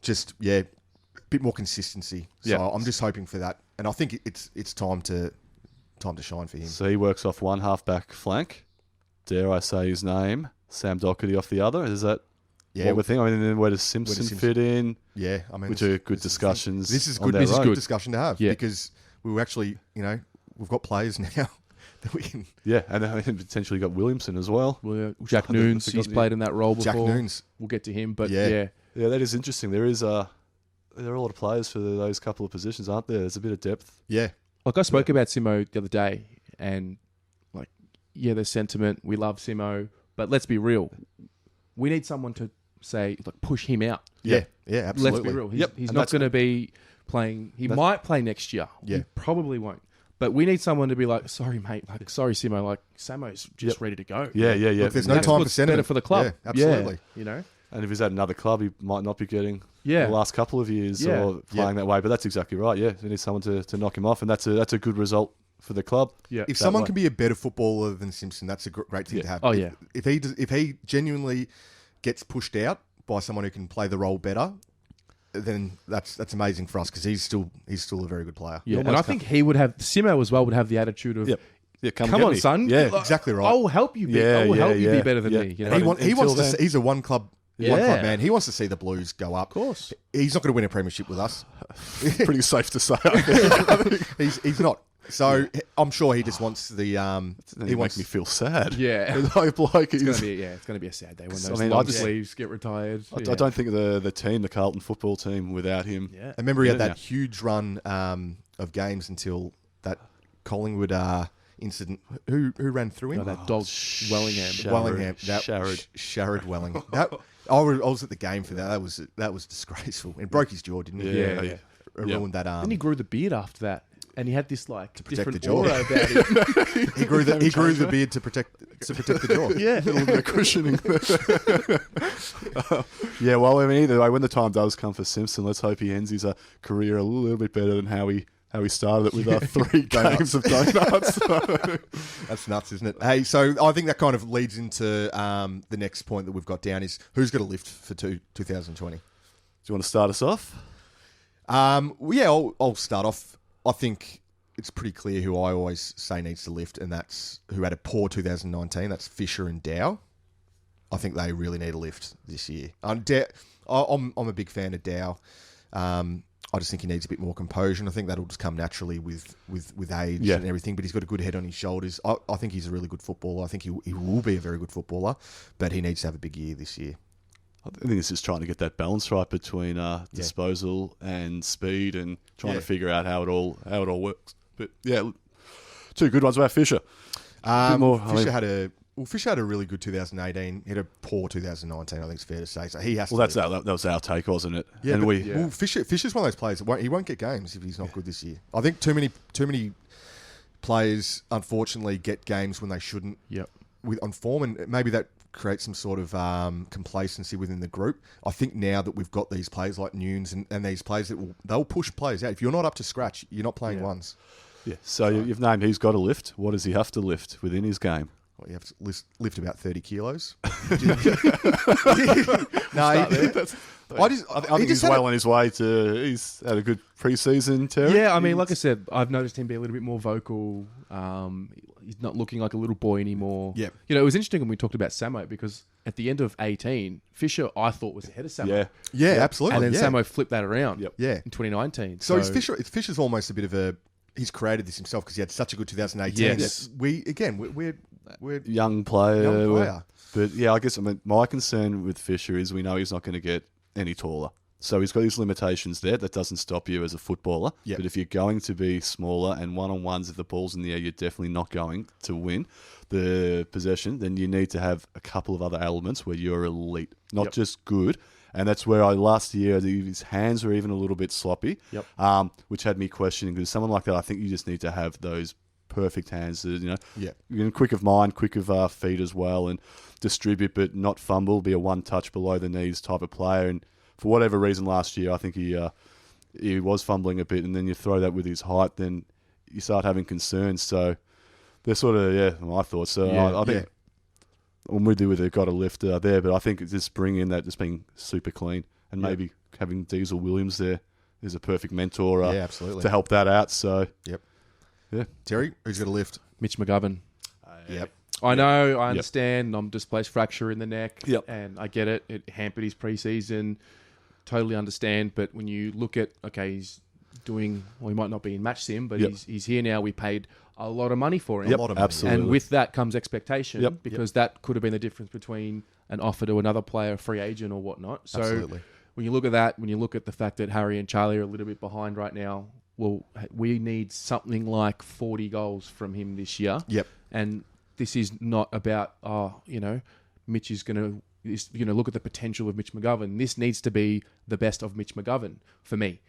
just, a bit more consistency. So Yeah. I'm just hoping for that. And I think it's time to shine for him. So he works off one half-back flank. Dare I say his name? Sam Doherty off the other. Is that what we're thinking? I mean, then where does Simpson fit in? Yeah, I mean, Which are good discussions. This is on good. their This is own. good discussion to have Yeah. because we were actually, we've got players now that we can. Yeah, and then potentially got Williamson as well. Well, Jack Noons, he's played in that role before. Jack Noons. We'll get to him, but Yeah. Yeah, that is interesting. There are a lot of players for those couple of positions, aren't there? There's a bit of depth. Yeah, Like I spoke about Simo the other day, and there's sentiment. We love Simo, but let's be real. We need someone to say, push him out. yeah, absolutely. Let's be real. He's, Yep, he's and not that's- going to be playing. He might play next year. Yeah. He probably won't. But we need someone to be like, sorry, mate. Sorry, Simo. Samo's just ready to go. Yeah. Look, there's no That's time for what's sentiment. better for the club. Yeah, absolutely. Yeah, And if he's at another club, he might not be getting Yeah. the last couple of years Yeah. or playing that way. But that's exactly right. Yeah, they need someone to knock him off, and that's a good result for the club. Yeah. If that someone way. can be a better footballer than Simpson, that's a great thing to have. Oh, yeah. If he genuinely gets pushed out by someone who can play the role better, then that's amazing for us because he's still a very good player. Yeah. And almost I think he would have, Simo as well would have the attitude of, Yep. Yeah, come get on, me. son. Yeah, exactly right. I will help you be, Yeah, I will help you yeah. be better than Yeah. me. You But know? He wants to. until then- He's a one club man. He wants to see the Blues go up. Of course. He's not going to win a premiership with us. pretty safe to say. He's not. So I'm sure he just wants the. He makes me feel sad. Yeah. like It's gonna be a sad day when those long sleeves get retired. I don't think the team, the Carlton football team, without him. Yeah. I remember he had that huge run of games until that Collingwood incident. Who ran through him? that dog Wellingham. Sharad Welling. I was at the game for that. That was disgraceful. And broke his jaw, didn't he? Yeah. Ruined that arm. Then he grew the beard after that, and he had this like different the jaw. aura about him. He grew the beard to protect the jaw. Yeah. A little bit of cushioning. Yeah, well, I mean, either way, when the time does come for Simpson, let's hope he ends his career a little bit better than how he started it with 3 games of donuts. So. That's nuts, isn't it? Hey, so I think that kind of leads into the next point that we've got down is who's got a lift for 2020? Do you want to start us off? I'll start off. I think it's pretty clear who I always say needs to lift, and that's who had a poor 2019. That's Fisher and Dow. I think they really need a lift this year. I'm a big fan of Dow. I just think he needs a bit more composure, and I think that'll just come naturally with age and everything. But he's got a good head on his shoulders. I think he's a really good footballer. I think he will be a very good footballer, but he needs to have a big year this year. I think it's just trying to get that balance right between disposal and speed, and trying to figure out how it all works. But yeah, 2 good ones about Fisher. Fisher had a really good 2018. He had a poor 2019. I think it's fair to say. So he has. Well, that was our take, wasn't it? Yeah, and Fisher's one of those players that he won't get games if he's not good this year. I think too many players unfortunately get games when they shouldn't. Yep. On form, and maybe that creates some sort of complacency within the group. I think now that we've got these players like Nunes and these players they'll push players out. If you're not up to scratch, you're not playing ones. Yeah. So you've named who's got to lift. What does he have to lift within his game? Well, you have to lift about 30 kilos. I think he's well on his way to. He's had a good pre-season, Terry. Yeah, I mean, like I said, I've noticed him be a little bit more vocal. He's not looking like a little boy anymore. Yeah. It was interesting when we talked about Samo, because at the end of 18, Fisher, I thought, was ahead of Samo. Yeah, absolutely. And then Samo flipped that around in 2019. So Fisher's almost a bit of a... He's created this himself because he had such a good 2018. Yes. We're young player. But yeah, I guess my concern with Fisher is we know he's not going to get any taller. So he's got his limitations there. That doesn't stop you as a footballer. Yep. But if you're going to be smaller and one-on-ones, if the ball's in the air, you're definitely not going to win the possession. Then you need to have a couple of other elements where you're elite, not just good. And that's where last year, his hands were even a little bit sloppy, which had me questioning. Because someone like that, I think you just need to have those perfect hands, quick of mind, quick of feet as well, and distribute but not fumble, be a one-touch below the knees type of player. And for whatever reason last year, I think he was fumbling a bit, and then you throw that with his height, then you start having concerns. So they're sort of, my thoughts. So I think I'm with you with it, got a lift there, but I think it's just bringing in that just being super clean, and maybe having Diesel Williams there is a perfect mentor absolutely. to help that out. So yeah. Terry, who's got a lift? Mitch McGovern. Yep. I know, I understand. Displaced fracture in the neck, and I get it. It hampered his preseason. Totally understand. But when you look at, he's doing, he might not be in match sim, but he's here now. We paid a lot of money for him. A lot of money. Absolutely. And with that comes expectation, because that could have been the difference between an offer to another player, free agent or whatnot. So Absolutely. when you look at that, when you look at the fact that Harry and Charlie are a little bit behind right now, well, we need something like 40 goals from him this year. Yep. And this is not about, Mitch is going to look at the potential of Mitch McGovern. This needs to be the best of Mitch McGovern for me.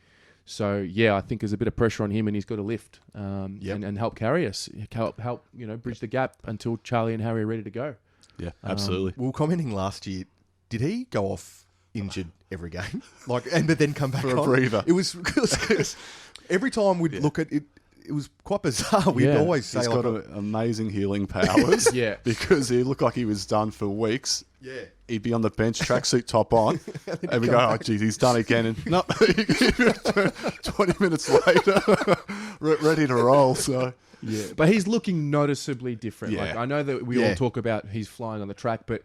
So, I think there's a bit of pressure on him, and he's got to lift and help carry us, help bridge the gap until Charlie and Harry are ready to go. Yeah, absolutely. We were commenting last year, did he go off injured every game? But then come back For a on? breather. It was every time we'd look at it, it was quite bizarre. We'd always say he's got amazing healing powers. Because he looked like he was done for weeks. Yeah. He'd be on the bench, tracksuit top on, and we go, oh, geez, he's done again. And 20 minutes later, ready to roll. So but he's looking noticeably different. Yeah. I know that we all talk about he's flying on the track, but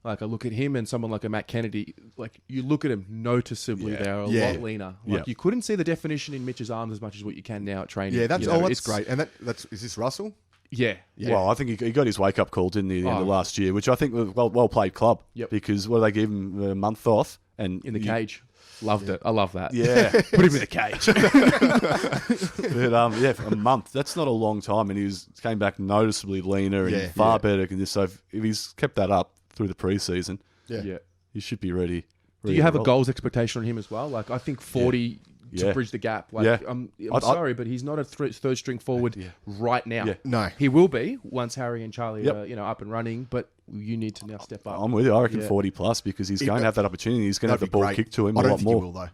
Like I look at him and someone like a Matt Kennedy, like you look at him noticeably, they're a lot leaner. Like you couldn't see the definition in Mitch's arms as much as what you can now at training. Yeah, that's it's great. And that's is this Russell? Yeah. Well, I think he got his wake up call, didn't he, at the end of last year, which I think was well played club. Yep. Because they gave him a month off and In the cage. Loved it. I love that. Yeah. Put him in the cage. But for a month, that's not a long time, and he came back noticeably leaner and far better. So if he's kept that up through the preseason, Yeah. he should be ready. Do you have a goals expectation on him as well? Like I think 40 to bridge the gap. Like I'm sorry, but he's not a third string forward right now. Yeah. No. He will be once Harry and Charlie are up and running, but you need to now step up. I'm with you. I reckon 40 plus because he's going to have that opportunity. He's going to have the ball kicked to him I a don't lot think more. he will, though.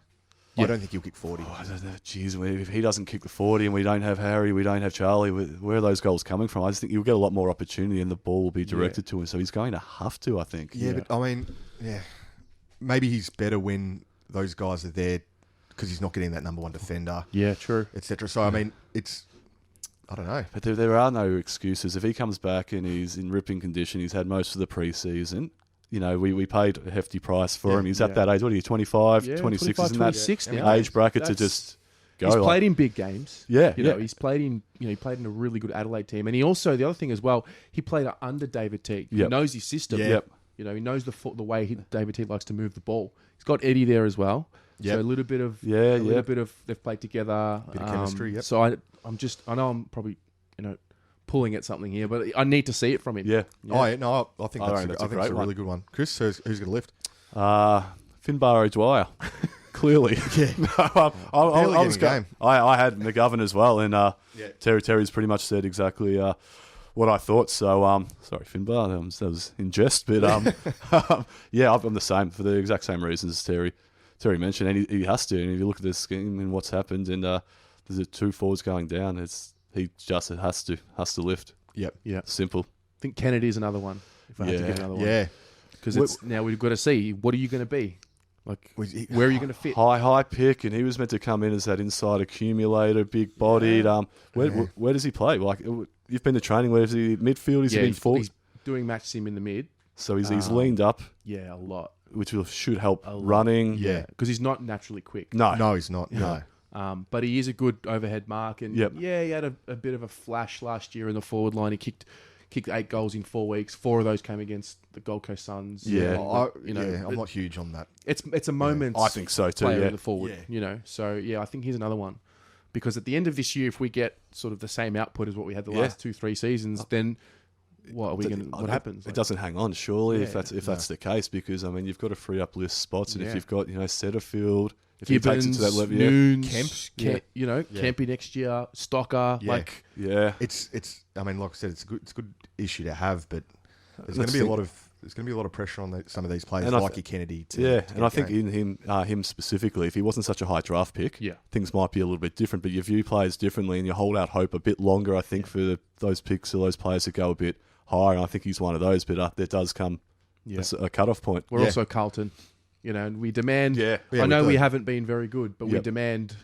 I don't think he'll kick 40. I don't know. Jeez, if he doesn't kick the 40 and we don't have Harry, we don't have Charlie, where are those goals coming from? I just think he'll get a lot more opportunity and the ball will be directed to him. So he's going to have to, I think. Yeah, but I mean, maybe he's better when those guys are there because he's not getting that number one defender. Yeah, true. Etc. So, I mean, I don't know. But there are no excuses. If he comes back and he's in ripping condition, he's had most of the preseason. You know, we paid a hefty price for him. He's at that age. What are you, 25, 26? 25, Isn't that 26 now. age bracket to just go? He's played in big games. Yeah, you know, he's played in. He played in a really good Adelaide team, and he also the other thing as well. He played under David Teague. He knows his system. Yep. You know, he knows the way David Teague likes to move the ball. He's got Eddie there as well. Yep. So a little bit of little bit of they've played together. Bit of chemistry. Yep. So I know I'm probably pulling at something here, but I need to see it from him. Yeah. Oh, yeah, no, I think that's a a great really good one. Chris, who's going to lift? Finbar O'Dwyer. Clearly. Yeah. I was game. I had McGovern as well, and Terry's pretty much said exactly what I thought. So, sorry, Finbar, that was in jest, but I'm the same for the exact same reasons as Terry mentioned, and he has to. And if you look at this scheme and what's happened, and there's two forwards going down, he just has to lift. Yep. Yeah. Simple. I think Kennedy's another one. If I had to get another one. Yeah. Because now we've got to see, what are you going to be? Like, where are you going to fit? High pick, and he was meant to come in as that inside accumulator, big bodied. Where does he play? Like, you've been to training. Where is he? Midfield? Is he in forward? He's doing match sim in the mid. So he's leaned up. Yeah, a lot. Which should help running. Yeah. Because he's not naturally quick. No, he's not. No. But he is a good overhead mark. And Yep. he had a bit of a flash last year in the forward line. He kicked 8 goals in 4 weeks. 4 of those came against the Gold Coast Suns. Yeah. I'm not huge on that. It's a moment. I think so too. Player Yeah. in the forward. So I think he's another one. Because at the end of this year, if we get sort of the same output as what we had the last 2-3 seasons, then what happens? It doesn't hang on, surely, if that's the case, because you've got to free up list spots, and if you've got Setterfield, if he takes it to that level, Noons, Kemp, Kempy next year, Stocker, It's. I mean, like I said, it's a good issue to have, but there's going to be a lot of pressure on some of these players, like your Kennedy. I think in him specifically, if he wasn't such a high draft pick, things might be a little bit different. But you view players differently, and you hold out hope a bit longer. I think for those picks or those players that go a bit higher. And I think he's one of those, but there does come a cutoff point. We're also Carlton. And we demand. I know we haven't been very good, but we demand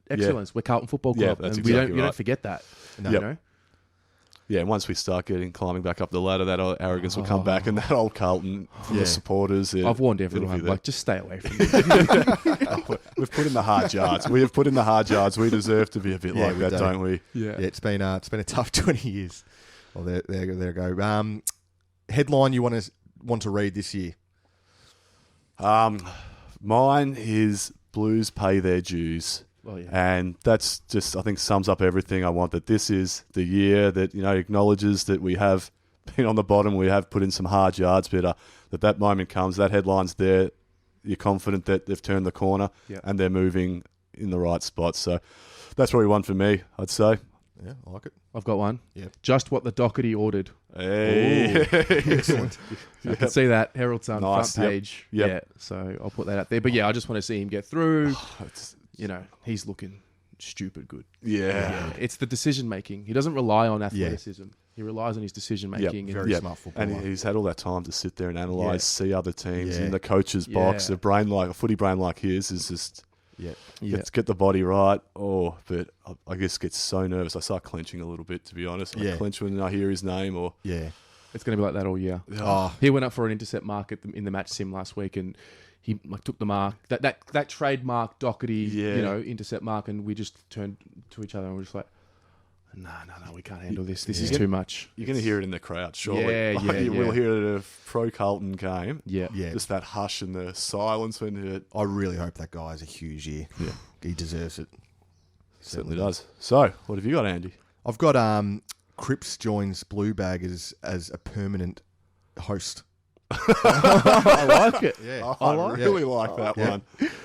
excellence. We're Carlton Football Club, that's and exactly we don't forget that. No. Yeah, and once we start climbing back up the ladder, that arrogance will come back, and that old Carlton the supporters. I've warned everyone, just stay away from me. We've put in the hard yards. We have put in the hard yards. We deserve to be a bit like that, don't we? Yeah. It's been a tough 20 years. Well, there you go. Headline you want to read this year? Mine is Blues pay their dues. And that's just, I think, sums up everything I want, that this is the year that, acknowledges that we have been on the bottom, we have put in some hard yards, but that moment comes, that headline's there, you're confident that they've turned the corner and they're moving in the right spot. So that's probably one for me, I'd say. Yeah, I like it. I've got one. Yeah. Just what the Doherty ordered. Hey. Excellent. I can see that. Herald Sun Nice. front page. Yep. Yeah, so I'll put that out there. But I just want to see him get through. He's looking stupid good. Yeah. It's the decision making. He doesn't rely on athleticism. He relies on his decision making. Very smart footballer. And he's had all that time to sit there and analyse, see other teams in the coach's box. A footy brain like his is just... Get the body right. But I guess get so nervous. I start clenching a little bit, to be honest. I clench when I hear his name. It's going to be like that all year. Oh, He went up for an intercept mark in the match sim last week, and he took the mark, that trademark Doherty, intercept mark, and we just turned to each other and we're just like, no, we can't handle this. This is too much. You're going to hear it in the crowd, surely. Yeah, You will hear it at a pro-Carlton game. Yeah. Just that hush and the silence when it I really hope that guy has a huge year. Yeah. He deserves it. certainly does. So, what have you got, Andy? I've got Cripps joins Blue Baggers as a permanent host. I like it. Yeah, I really like that one.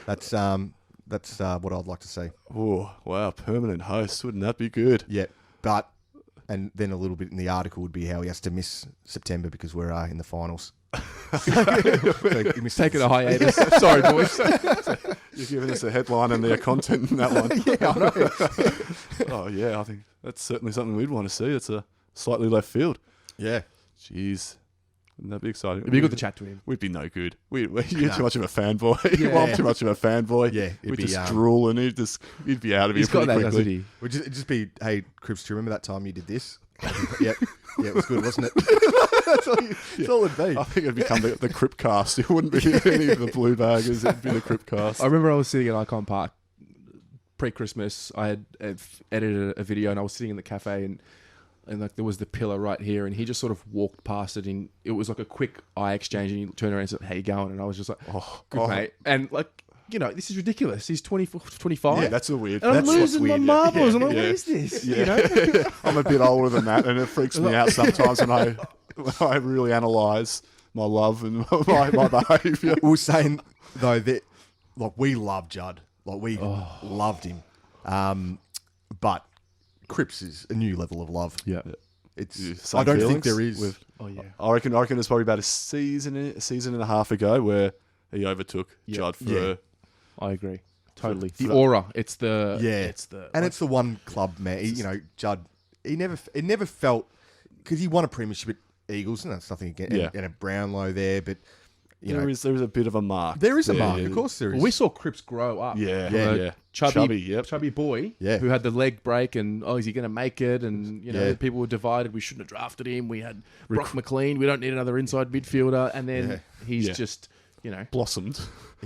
That's what I'd like to see. Oh, wow, permanent host. Wouldn't that be good? Yeah, but and then a little bit in the article would be how he has to miss September because we're in the finals. So he missed Taking a hiatus. Sorry, boys. You're giving us a headline and their content in that one. Yeah, I know. Oh, yeah, I think that's certainly something we'd want to see. It's a slightly left field. Yeah. Jeez. Wouldn't that be exciting? It'd be good to chat to him. We'd be no good. You're too much of a fanboy. Yeah. I'm too much of a fanboy. Yeah, it'd We'd be, just drool and he'd be out of He's here got pretty that, quickly. doesn't he? It'd just be, hey, Cripps, do you remember that time you did this? Yep. Yeah, it was good, wasn't it? That's all it'd be. I think it'd become the Cripcast. It wouldn't be any of the Blue Baggers. It'd be the Cripcast. I remember I was sitting at Icon Park pre-Christmas. I had edited a video and I was sitting in the cafe and like there was the pillar right here and he just sort of walked past it and it was like a quick eye exchange and he turned around and said, "How you going?" And I was just like, "Good, mate." And like, this is ridiculous. He's 24, 25. Yeah, that's a weird. And I'm That's what's losing my weird. marbles. I'm like, Yeah. what is this? Yeah. I'm a bit older than that, and it freaks me out sometimes when I really analyse my love and my behaviour. We were saying, though, that like we love Judd. Like we loved him. But Cripps is a new level of love. Yeah. It's. Yeah, same I don't think feelings there is. with- Oh, yeah. I reckon it's probably about a season and a half ago where he overtook Judd for. Yeah. I agree. Totally. For The that- aura. It's the... Yeah, It's the... and it's the one club, man. Judd. It never felt because he won a premiership at Eagles, and that's nothing against. Yeah. And a Brownlow there, but there is a bit of a mark. there is a mark. Yeah. Of course, there is. Well, we saw Cripps grow up. Yeah, Yeah. yeah. Chubby Yep. boy Yeah. who had the leg break and is he going to make it? And Yeah. people were divided. We shouldn't have drafted him. We had Brock McLean. We don't need another inside midfielder. And then he's Yeah. just Blossomed.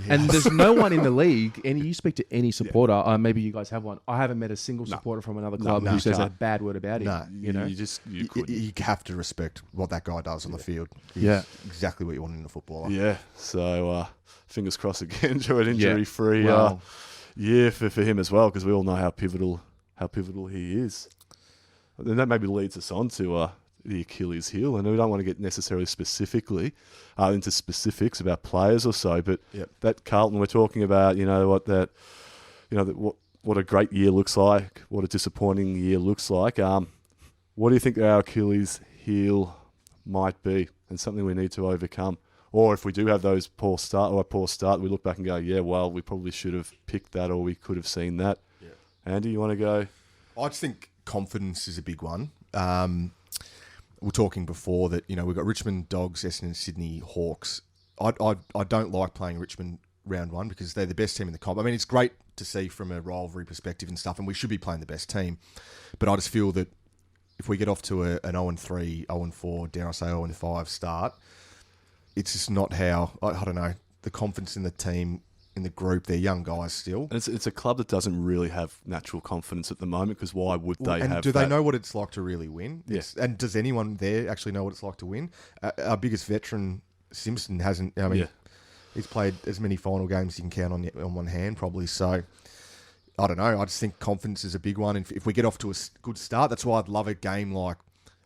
And there's no one in the league. And you speak to any supporter. Maybe you guys have one. I haven't met a single supporter from another club no, who says a can't. bad word about him. No. You couldn't. You have to respect what that guy does on the field. He's Yeah. exactly what you want in a footballer. Yeah. So fingers crossed again to an injury-free Well- year for him as well, because we all know how pivotal he is. And that maybe leads us on to the Achilles heel, and we don't want to get necessarily specifically into specifics about players or so, but Yep. that Carlton we're talking about, what a great year looks like, what a disappointing year looks like. What do you think our Achilles heel might be, and something we need to overcome? Or if we do have those poor start, we look back and go, yeah, well, we probably should have picked that, or we could have seen that. Yeah. Andy, you want to go? I just think confidence is a big one. We were talking before that, we've got Richmond Dogs, Essendon, Sydney Hawks. I don't like playing Richmond round one because they're the best team in the comp. I mean, it's great to see from a rivalry perspective and stuff, and we should be playing the best team. But I just feel that if we get off to an 0-3, 0-4, dare I say 0-5 start, it's just not how, I don't know, the confidence in the team, in the group, they're young guys still. And it's a club that doesn't really have natural confidence at the moment, because why would they And have do that? they know what it's like to really win? Yes. And does anyone there actually know what it's like to win? Our biggest veteran, Simpson, hasn't. I mean, he's played as many final games as you can count on one hand, probably. So, I don't know. I just think confidence is a big one. And if we get off to a good start, that's why I'd love a game like,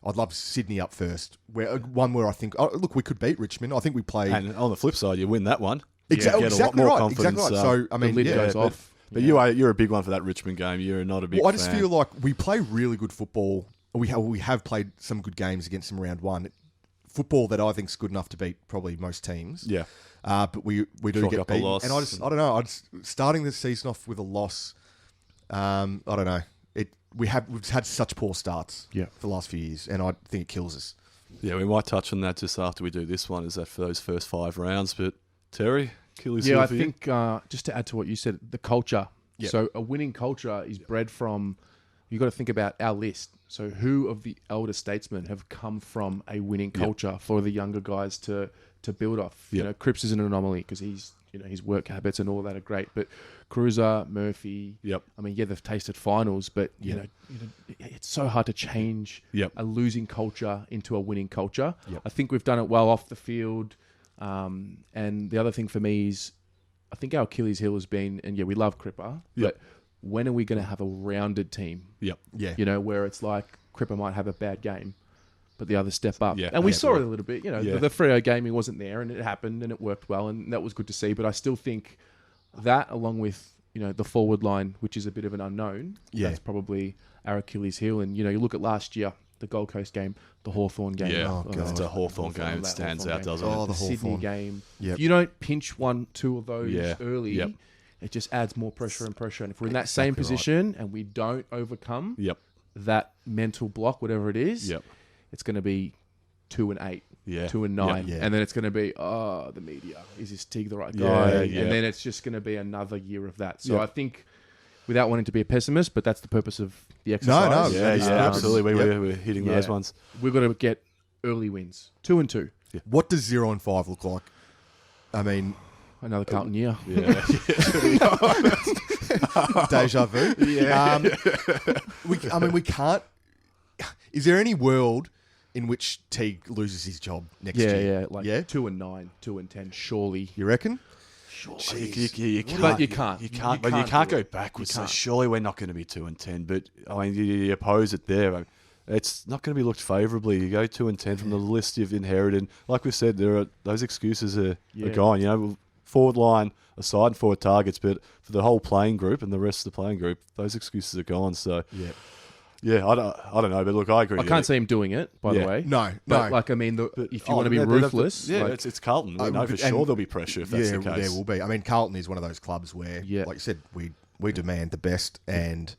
I'd love Sydney up first. One where I think, look, we could beat Richmond. I think we play. And on the flip side, you win that one. Exactly, get a lot more confidence. Exactly right. So, I mean, the lid goes off. But you're a big one for that Richmond game. You're not a big Well, I just fan. feel like we play really good football. We have played some good games against them round one. Football that I think is good enough to beat probably most teams. Yeah. But we do Chalk get up a beaten. loss. And I don't know. Starting the season off with a loss. I don't know. We've had such poor starts for the last few years, and I think it kills us. Yeah, we might touch on that just after we do this one. Is that for those first 5 rounds? But Terry, Achilles heel I for you? think just to add to what you said, the culture. Yep. So a winning culture is bred from, you got to think about our list. So who of the elder statesmen have come from a winning culture for the younger guys to build off? You know, Cripps is an anomaly because he's, you know, his work habits and all that are great. But Cruiser, Murphy, I mean, they've tasted finals, but you know, it's so hard to change a losing culture into a winning culture. I think we've done it well off the field. And the other thing for me is, I think our Achilles heel has been, and we love Cripper, but when are we going to have a rounded team? You know, where it's like Cripper might have a bad game, but the others step up. And we saw it a little bit. You know, the Freo game, he wasn't there, and it happened, and it worked well, and that was good to see. But I still think that, along with, you know, the forward line, which is a bit of an unknown, that's probably our Achilles heel. And, you know, you look at last year, the Gold Coast game, the Hawthorn game. It's a Hawthorn game. It stands out, doesn't it? The Sydney game. If you don't pinch 1-2 of those early, it just adds more pressure and pressure. And if we're in that same position and we don't overcome that mental block, whatever it is, it's going to be 2 and 8, 2 and 9, and then it's going to be, the media, is this Teague the right guy? And then it's just going to be another year of that. So I think, without wanting to be a pessimist, but that's the purpose of the exercise. Absolutely. We're hitting those ones. We've got to get early wins, 2 and 2. What does 0 and 5 look like? I mean, another Carlton year. Deja vu. We can't. Is there any world in which Teague loses his job next year? 2 and 9, 2 and 10, surely. You reckon? You can't. But you can't. You can't go backwards. So surely we're not going to be 2 and 10. But I mean, you oppose it there. It's not going to be looked favourably. You go 2 and 10 from the list you've inherited. Like we said, those excuses are gone. You know, forward line aside and forward targets, but for the whole playing group and the rest of the playing group, those excuses are gone. So I don't know, but look, I agree. I can't see him doing it, by the way. No. Like, I mean, if you want to be ruthless, it's Carlton. We know for sure there'll be pressure if that's the case. There will be. I mean, Carlton is one of those clubs where, like you said, we demand the best and.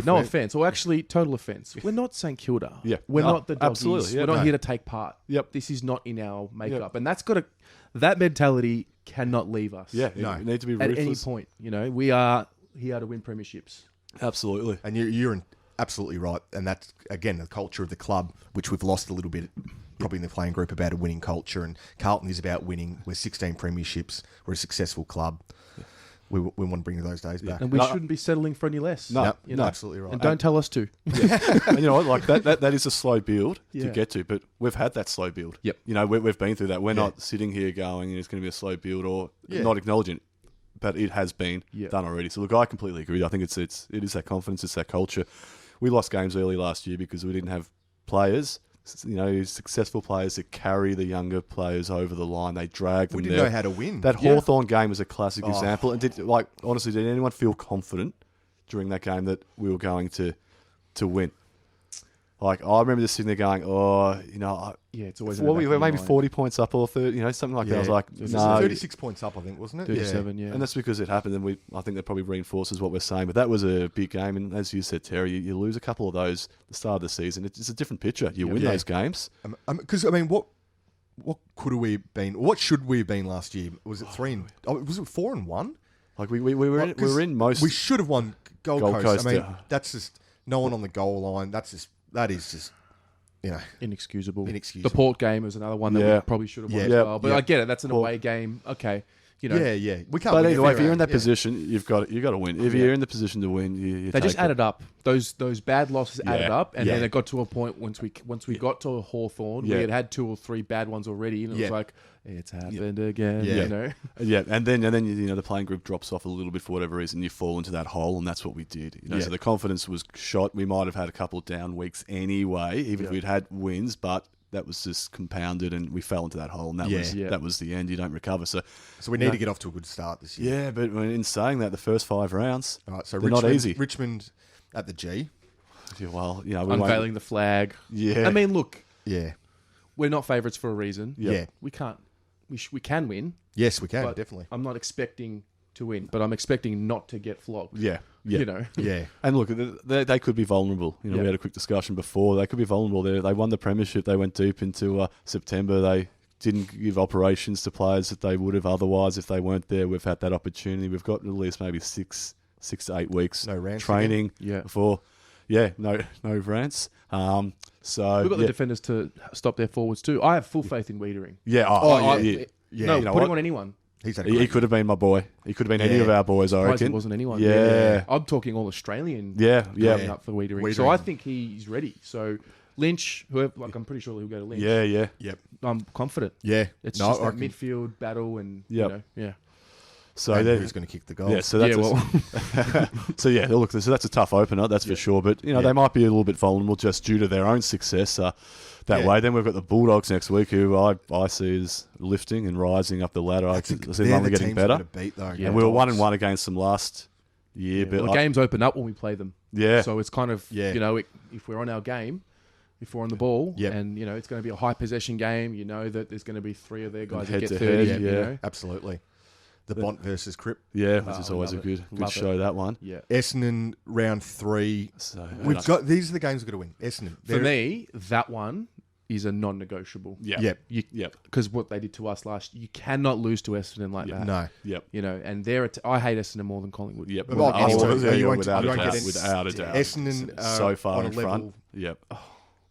No offence, or actually total offence. We're not St Kilda. We're not the doggies. Absolutely. We're not here to take part. This is not in our makeup, and that mentality cannot leave us. We need to be ruthless at any point. You know, we are here to win premierships. Absolutely, and you're absolutely right. And that's again the culture of the club, which we've lost a little bit. Probably in the playing group about a winning culture, and Carlton is about winning. We're 16 premierships. We're a successful club. We want to bring those days back. And we shouldn't be settling for any less. No, absolutely right. And don't tell us to. And you know what? Like that is a slow build to get to, but we've had that slow build. You know, we've been through that. We're not sitting here going, it's going to be a slow build or not acknowledging it, but it has been done already. So look, I completely agree. I think it is that confidence, it's that culture. We lost games early last year because we didn't have players, you know, successful players that carry the younger players over the line. They drag them. We didn't know how to win. That Hawthorn game was a classic example. And honestly, did anyone feel confident during that game that we were going to win? Like, I remember just sitting there going, it's always we were maybe 40 points up or 30, something like that. I was like, no. 36 points up, I think, wasn't it? 37, And that's because it happened, and I think that probably reinforces what we're saying. But that was a big game, and as you said, Terry, you lose a couple of those at the start of the season. It's a different picture. You win those games. Because, what could have we been? What should we have been last year? Was it 4-1? Like, we were in most... We should have won Gold Coast. That's just... No one on the goal line. That is just, inexcusable. The Port game was another one that we probably should have won as well. But I get it. That's an away game. Okay. We can't. But either way, if you're in that position, you've got to win. If you're in the position to win, they just added up. Those bad losses added up, and then it got to a point once we got to Hawthorn, we had 2 or 3 bad ones already, and it was like, it's happened again. You know. And then the playing group drops off a little bit for whatever reason. You fall into that hole, and that's what we did. So the confidence was shot. We might have had a couple of down weeks anyway, even if we'd had wins, but that was just compounded, and we fell into that hole, and that was the end. You don't recover. So we need to get off to a good start this year. Yeah, but in saying that, the first 5 rounds, so they're not easy. Richmond at the G. Well, we unveiling the flag. Yeah. I mean, look. Yeah. We're not favourites for a reason. Yeah. We can't. We can win. Yes, we can, definitely. I'm not expecting to win, but I'm expecting not to get flogged. Yeah. Yeah. And look, they could be vulnerable. We had a quick discussion before. They could be vulnerable. They won the premiership. They went deep into September. They didn't give operations to players that they would have otherwise if they weren't there. We've had that opportunity. We've got at least maybe 6 to 8 weeks no rants training before. Yeah, no rants. So We've got the defenders to stop their forwards too. I have full faith in Wiedering. Yeah. Yeah, No, you know put him what? on anyone. He's had a He great could have been my boy. He could have been any of our boys, I Surprised reckon. it wasn't anyone. Yeah. I'm talking all Australian. Yeah. Coming up for Wiedering. So Wiedering. I think he's ready. So Lynch, whoever, I'm pretty sure he'll go to Lynch. Yeah. Yep. I'm confident. Yeah. It's No, just I that reckon- midfield battle and Yep. yeah. So and there- who's going to kick the goal? Yeah, so that's so yeah, look, so that's a tough opener, that's for sure. But they might be a little bit vulnerable just due to their own success that way. Then we've got the Bulldogs next week, who I see as lifting and rising up the ladder. I see them only getting better. Beat, though. Yeah. And we were 1-1 against them last year. But Well, games open up when we play them. Yeah. So it's kind of, if we're on our game, if we're on the ball, and, it's going to be a high possession game, that there's going to be 3 of their guys that head get to 30. head, you know? Absolutely. The Bont versus Crip. yeah, which is I always a love it. good Love show, it. that one. Yeah. Essendon round 3. So These are the games we've got to win. Essendon. For me, that one is a non-negotiable. yeah. Yep. Because what they did to us last, you cannot lose to Essendon like that. No. Yep. And I hate Essendon more than Collingwood. Yep. Well, Oh, Essendon, you won't without a get doubt. any- Without a doubt. Essendon So far on in a level. front. Yep.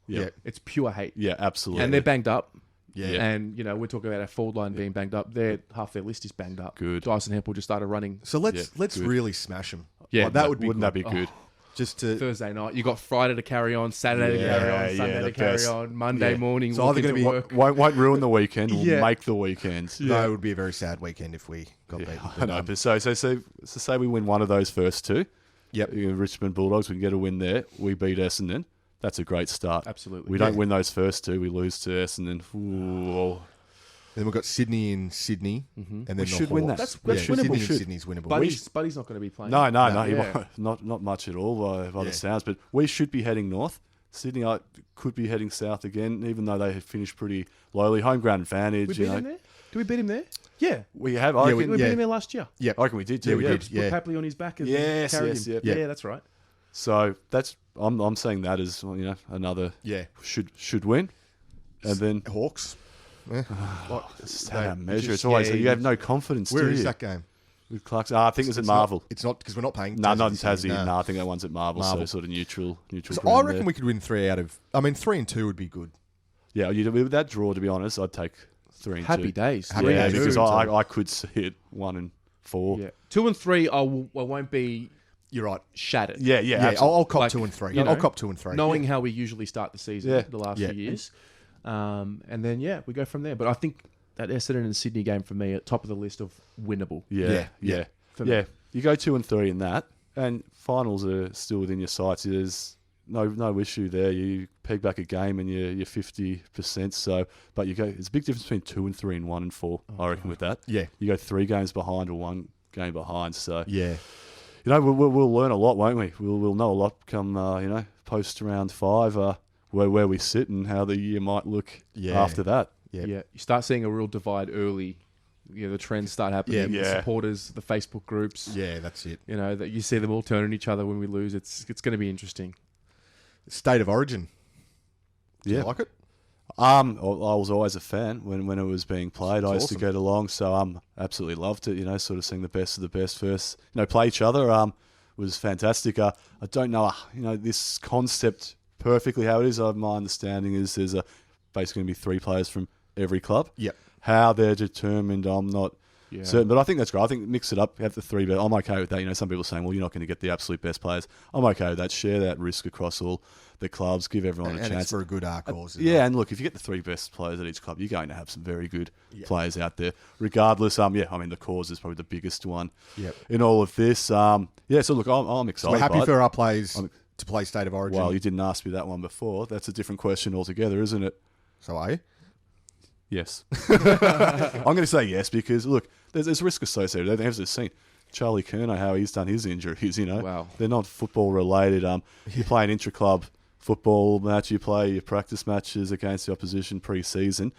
Yeah. It's pure hate. Yeah, absolutely. And they're banged up. Yeah. And, we're talking about our forward line being banged up. Half their list is banged up. Good. Dyson Hempel just started running So let's good. really smash them. Yeah. that would be Wouldn't good. that be good? Just to Thursday night. You got Friday to carry on, Saturday to carry on, Sunday the to carry best. on, Monday morning. So walk either into gonna be- work. Won't ruin the weekend. We'll Yeah. make the weekend. No, it would be a very sad weekend if we got beaten. I know, but so say we win one of those first two. Yep. Richmond Bulldogs, we can get a win there. We beat Essendon. That's a great start. Absolutely. We don't win those first two. We lose to Essendon. Ooh. Then we've got Sydney in Sydney, and then We the should win Hawks. that. That's winnable. Sydney Should. and Sydney's winnable. Buddy's not going to be playing. No, he Yeah. won't. Not much at all by Yeah. the sounds. But we should be heading north. Sydney could be heading south again, even though they have finished pretty lowly. Home ground advantage. We beat him there? Did we beat him there? Yeah. We have. Yeah, I we- reckon, We Yeah. beat him there last year. Yep. I reckon we did too. Yeah, we did. Just Yeah. put Papley on his back and Yes, carried yes, him. yep. Yeah, that's right. So I'm saying that as another Yeah. should win, and then Hawks. it's how I measure. just- It's always yeah, you have no confidence. Where do is you? that game? With Clark's? I think it was at It's Marvel. It's not because we're not paying. No, not in this year, Tassie. No, I think that one's at Marvel. So Marvel. sort of neutral. So ground I reckon there. we could win 3 out of. I mean, 3 and 2 would be good. Yeah, with that draw, to be honest, I'd take 3 and 2. Happy days. Happy Yeah, days. because 2 and 2. I could see it 1 and 4. Yeah. 2 and 3, I won't be You're right. shattered. Yeah, Yeah, I'll cop Like, 2 and 3. you know, I'll cop 2 and 3. Knowing how we usually start the season Yeah. the last Yeah. few years. And then, we go from there. But I think that Essendon and Sydney game for me at top of the list of winnable. Yeah. For me. You go 2 and 3 in that, and finals are still within your sights. There's no issue there. You peg back a game and you're 50%. So, but you go. There's a big difference between 2 and 3 and 1 and 4. I reckon with that. Yeah. You go 3 games behind or 1 game behind. So Yeah. we'll learn a lot, won't we? We'll know a lot come post round 5 where we sit and how the year might look after that. Yeah. Yeah. You start seeing a real divide early. The trends start happening. Yeah. The supporters, the Facebook groups. Yeah, that's it. That you see them all turn on each other when we lose. It's going to be interesting. State of Origin. Do you like it? I was always a fan when it was being played. I used to awesome. get along, so absolutely loved it. Sort of seeing the best of the best first. Play each other. Was fantastic. I don't know. This concept perfectly how it is. My understanding is there's basically going to be 3 players from every club. Yep. How they're determined, I'm not certain, but I think that's great. I think mix it up, have the 3, but I'm okay with that. Some people are saying, well, you're not going to get the absolute best players. I'm okay with that. Share that risk across all the clubs. Give everyone a And chance. it's for a good cause. Yeah, and look, if you get the 3 best players at each club, you're going to have some very good players out there. Regardless, the cause is probably the biggest one Yep. in all of this. So look, I'm excited. We're happy by it. for our players to play State of Origin. Well, you didn't ask me that one before. That's a different question altogether, isn't it? So are you? Yes. I'm going to say yes because, look, there's risk associated with that. As you've seen, Charlie Kerno, how he's done his injuries, Wow. They're not football related. You play an intra-club football match, you play your practice matches against the opposition pre-season.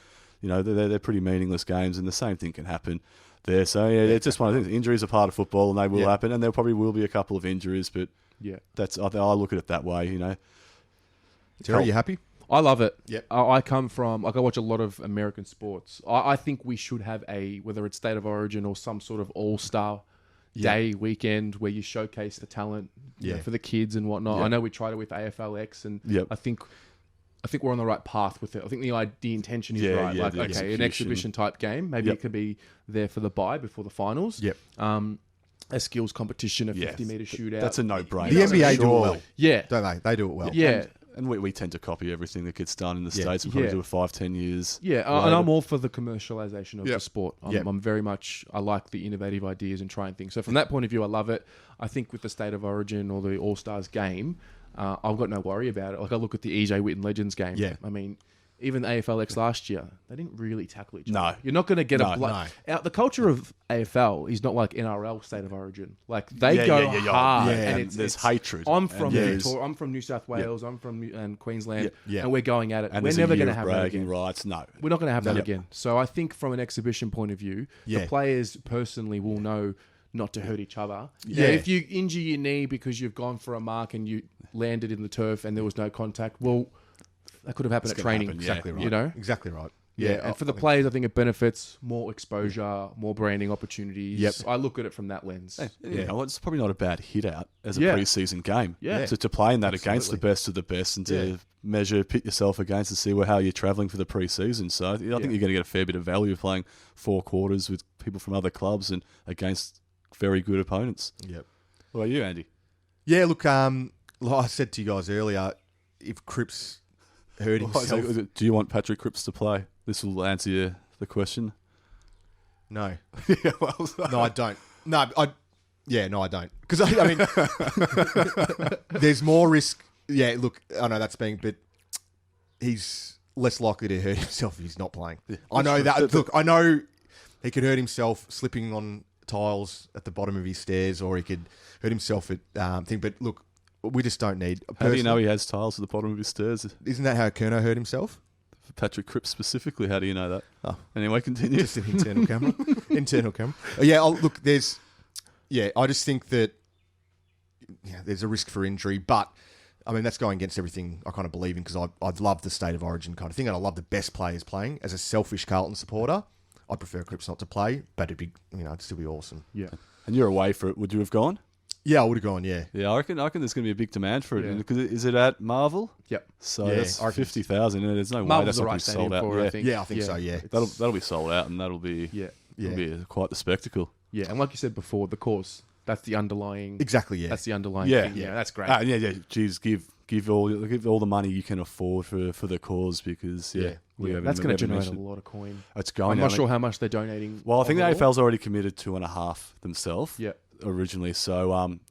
They're pretty meaningless games, and the same thing can happen there. So, it's just one of the things. Injuries are part of football, and they will happen, and there probably will be a couple of injuries, but I look at it that way, Terry, are you happy? I love it. Yep. I come from, I watch a lot of American sports. I think we should have whether it's State of Origin or some sort of all-star day, weekend, where you showcase the talent for the kids and whatnot. I know we tried it with AFLX, and I think we're on the right path with it. I think the intention is right. Like, okay, an exhibition type game. Maybe it could be there for the bye before the finals. A skills competition, a 50-meter shootout. That's a no-brainer. The NBA do it well. Yeah. Don't they? They do it well. Yeah. And we tend to copy everything that gets done in the States. We probably do it 5-10 years. Yeah, and I'm all for the commercialization of the sport. Yep. I'm very much, I like the innovative ideas and trying things. So from that point of view, I love it. I think with the State of Origin or the All-Stars game, I've got no worry about it. Like, I look at the EJ Witten Legends game. Yeah. I mean, even the AFLX last year, they didn't really tackle each other. No. You're not going to get the culture of AFL is not like NRL State of Origin. Like, they go hard. And there's hatred. I'm from Victoria, I'm from New South Wales, I'm from Queensland, and we're going at it. And we're never going to have that again. Rights. No. We're not going to have that again. So I think from an exhibition point of view, the players personally will know not to hurt each other. Yeah. If you injure your knee because you've gone for a mark and you landed in the turf and there was no contact, well, that could have happened at training. Exactly right. You know? Exactly right. Yeah, and for the players, I think it benefits more exposure, more branding opportunities. Yep. I look at it from that lens. You know, it's probably not a bad hit out as a pre-season game. Yeah. So to play in that against the best of the best and to pit yourself against and see how you're travelling for the pre-season. So I think you're going to get a fair bit of value playing 4 quarters with people from other clubs and against very good opponents. Yep. What about you, Andy? Yeah, look, like I said to you guys earlier, if Cripps hurt himself... Do you want Patrick Cripps to play? This will answer the question. No. No, I don't. No, I don't. Because, I mean, there's more risk. Yeah, look, I know that's being, but he's less likely to hurt himself if he's not playing. Yeah. I know that. Look, I know he could hurt himself slipping on tiles at the bottom of his stairs, or he could hurt himself at thing. But look, we just don't need. How do you know he has tiles at the bottom of his stairs? Isn't that how Kerno hurt himself? For Patrick Cripps specifically, how do you know that? Oh. Anyway, continue. Just an internal camera. Internal camera. Look, there's... Yeah, I just think that there's a risk for injury, but I mean, that's going against everything I kind of believe in, because I love the State of Origin kind of thing, and I love the best players playing. As a selfish Carlton supporter, I'd prefer Cripps not to play, but it'd still be awesome. Yeah. And you're away for it. Would you have gone? Yeah, I would have gone, yeah. Yeah, I reckon there's going to be a big demand for it. Because is it at Marvel? Yep. So that's 50,000. There's no way that's not going to be sold out. I think. Yeah, I think so, yeah. That'll be sold out, and that'll be quite the spectacle. Yeah, and like you said before, the course, that's the underlying... Exactly, yeah. That's the underlying thing. Yeah, that's great. Jeez, give all the money you can afford for the cause, because that's going to generate a lot of coin. It's going. I'm not sure how much they're donating. Well, I think the AFL's already committed 2.5 themselves. Yeah. Originally, so I mean,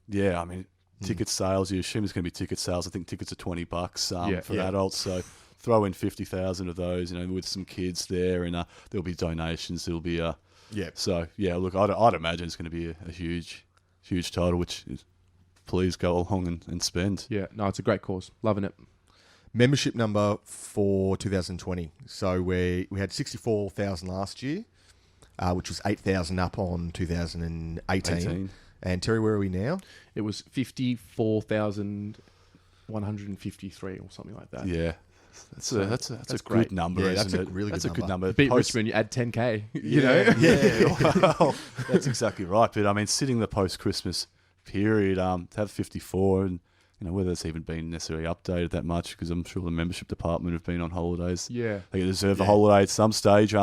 ticket sales. You assume it's going to be ticket sales. I think tickets are $20 for adults. So throw in 50,000 of those, with some kids there, and there'll be donations. There'll be So look, I'd imagine it's going to be a huge total, which is, please go along and spend. Yeah, no, it's a great cause. Loving it. Membership number for 2020. So we had 64,000 last year, which was 8,000 up on 2018. And Terry, where are we now? It was 54,153 or something like that. Yeah. That's a great good number, yeah, isn't that's it? A really that's good a good number. Beat Richmond, you add 10K. Yeah, well, that's exactly right. But I mean, sitting the post-Christmas period, to have 54, and whether it's even been necessarily updated that much, because I'm sure the membership department have been on holidays. Yeah, they deserve a holiday at some stage.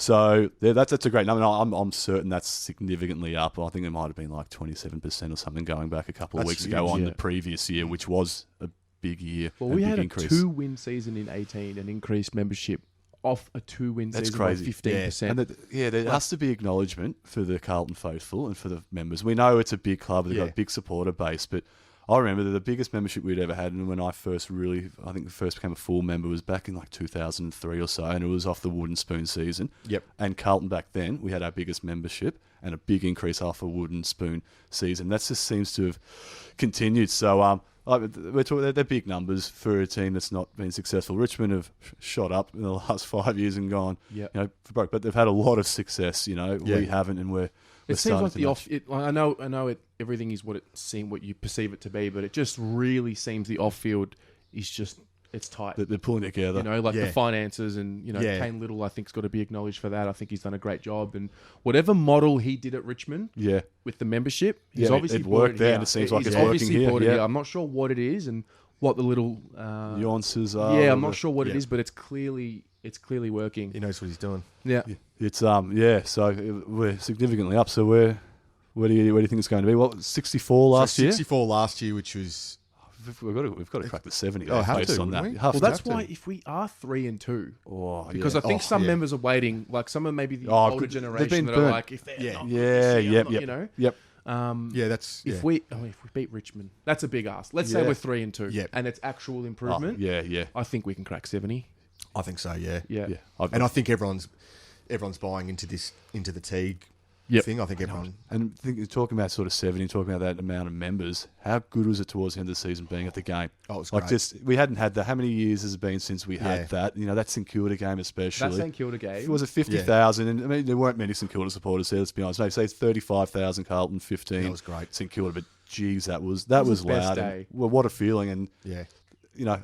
So that's a great number. I'm certain that's significantly up. I think it might have been like 27% or something going back a couple of weeks ago on the previous year, which was a big year. Well, we had a increase. 2-win season in 18 and increased membership off a 2-win season by 15%. Yeah. And there has to be acknowledgement for the Carlton faithful and for the members. We know it's a big club, they've got a big supporter base, but I remember the biggest membership we'd ever had, and when I first became a full member was back in like 2003 or so, and it was off the Wooden Spoon season. Yep. And Carlton back then, we had our biggest membership and a big increase off a Wooden Spoon season. That just seems to have continued. So we're talking, they're big numbers for a team that's not been successful. Richmond have shot up in the last 5 years and gone, for broke, but they've had a lot of success. We haven't, and we're. It seems like the off. I know. Everything is what you perceive it to be, but it just really seems the off field is just it's tight. that they're pulling together. You know, like Yeah. the finances and, Yeah. Kane Little, I think, has got to be acknowledged for that. I think he's done a great job. And whatever model he did at Richmond Yeah. with the membership, he's Yeah, obviously it brought worked it there, here. and it seems like He's it's working obviously here, brought it yeah. here. I'm not sure what it is and what the little... Nuances are. yeah, I'm not sure what it yeah. is, but it's clearly working. He knows what he's doing. Yeah. It's so we're significantly up. So where do you think it's going to be? Well, 64 last So year. 64 last year, which was We've got to crack the 70. Oh, have based to, on that. wouldn't we? You have Well, to. that's why if we are 3-2, because yeah. I think some yeah. members are waiting, like some of maybe the Oh, older good. They've generation been that are burnt. like, if they're Yeah. not Yeah, good this year, yep, I'm not, yep. you know. Yep. yeah, that's If we beat Richmond, that's a big ask. Let's say Yeah. we're 3-2, Yep. and it's actual Oh, improvement. yeah. I think we can crack 70. I think so. Yeah, Yeah. Yeah. And I think everyone's buying into the Teague Yep. thing. I think everyone. And talking about sort of 70, talking about that amount of members, how good was it towards the end of the season being at the game? Oh, it was like great. we hadn't had that. How many years has it been since we Yeah. had that? You know, that St Kilda game especially. That St Kilda game. It was 50,000, and I mean there weren't many St Kilda supporters there. Let's be honest. Maybe say 35,000 Carlton, 15. That was great. St Kilda, but geez, that was was loud. the best And, day. well, what a feeling, and Yeah, you know.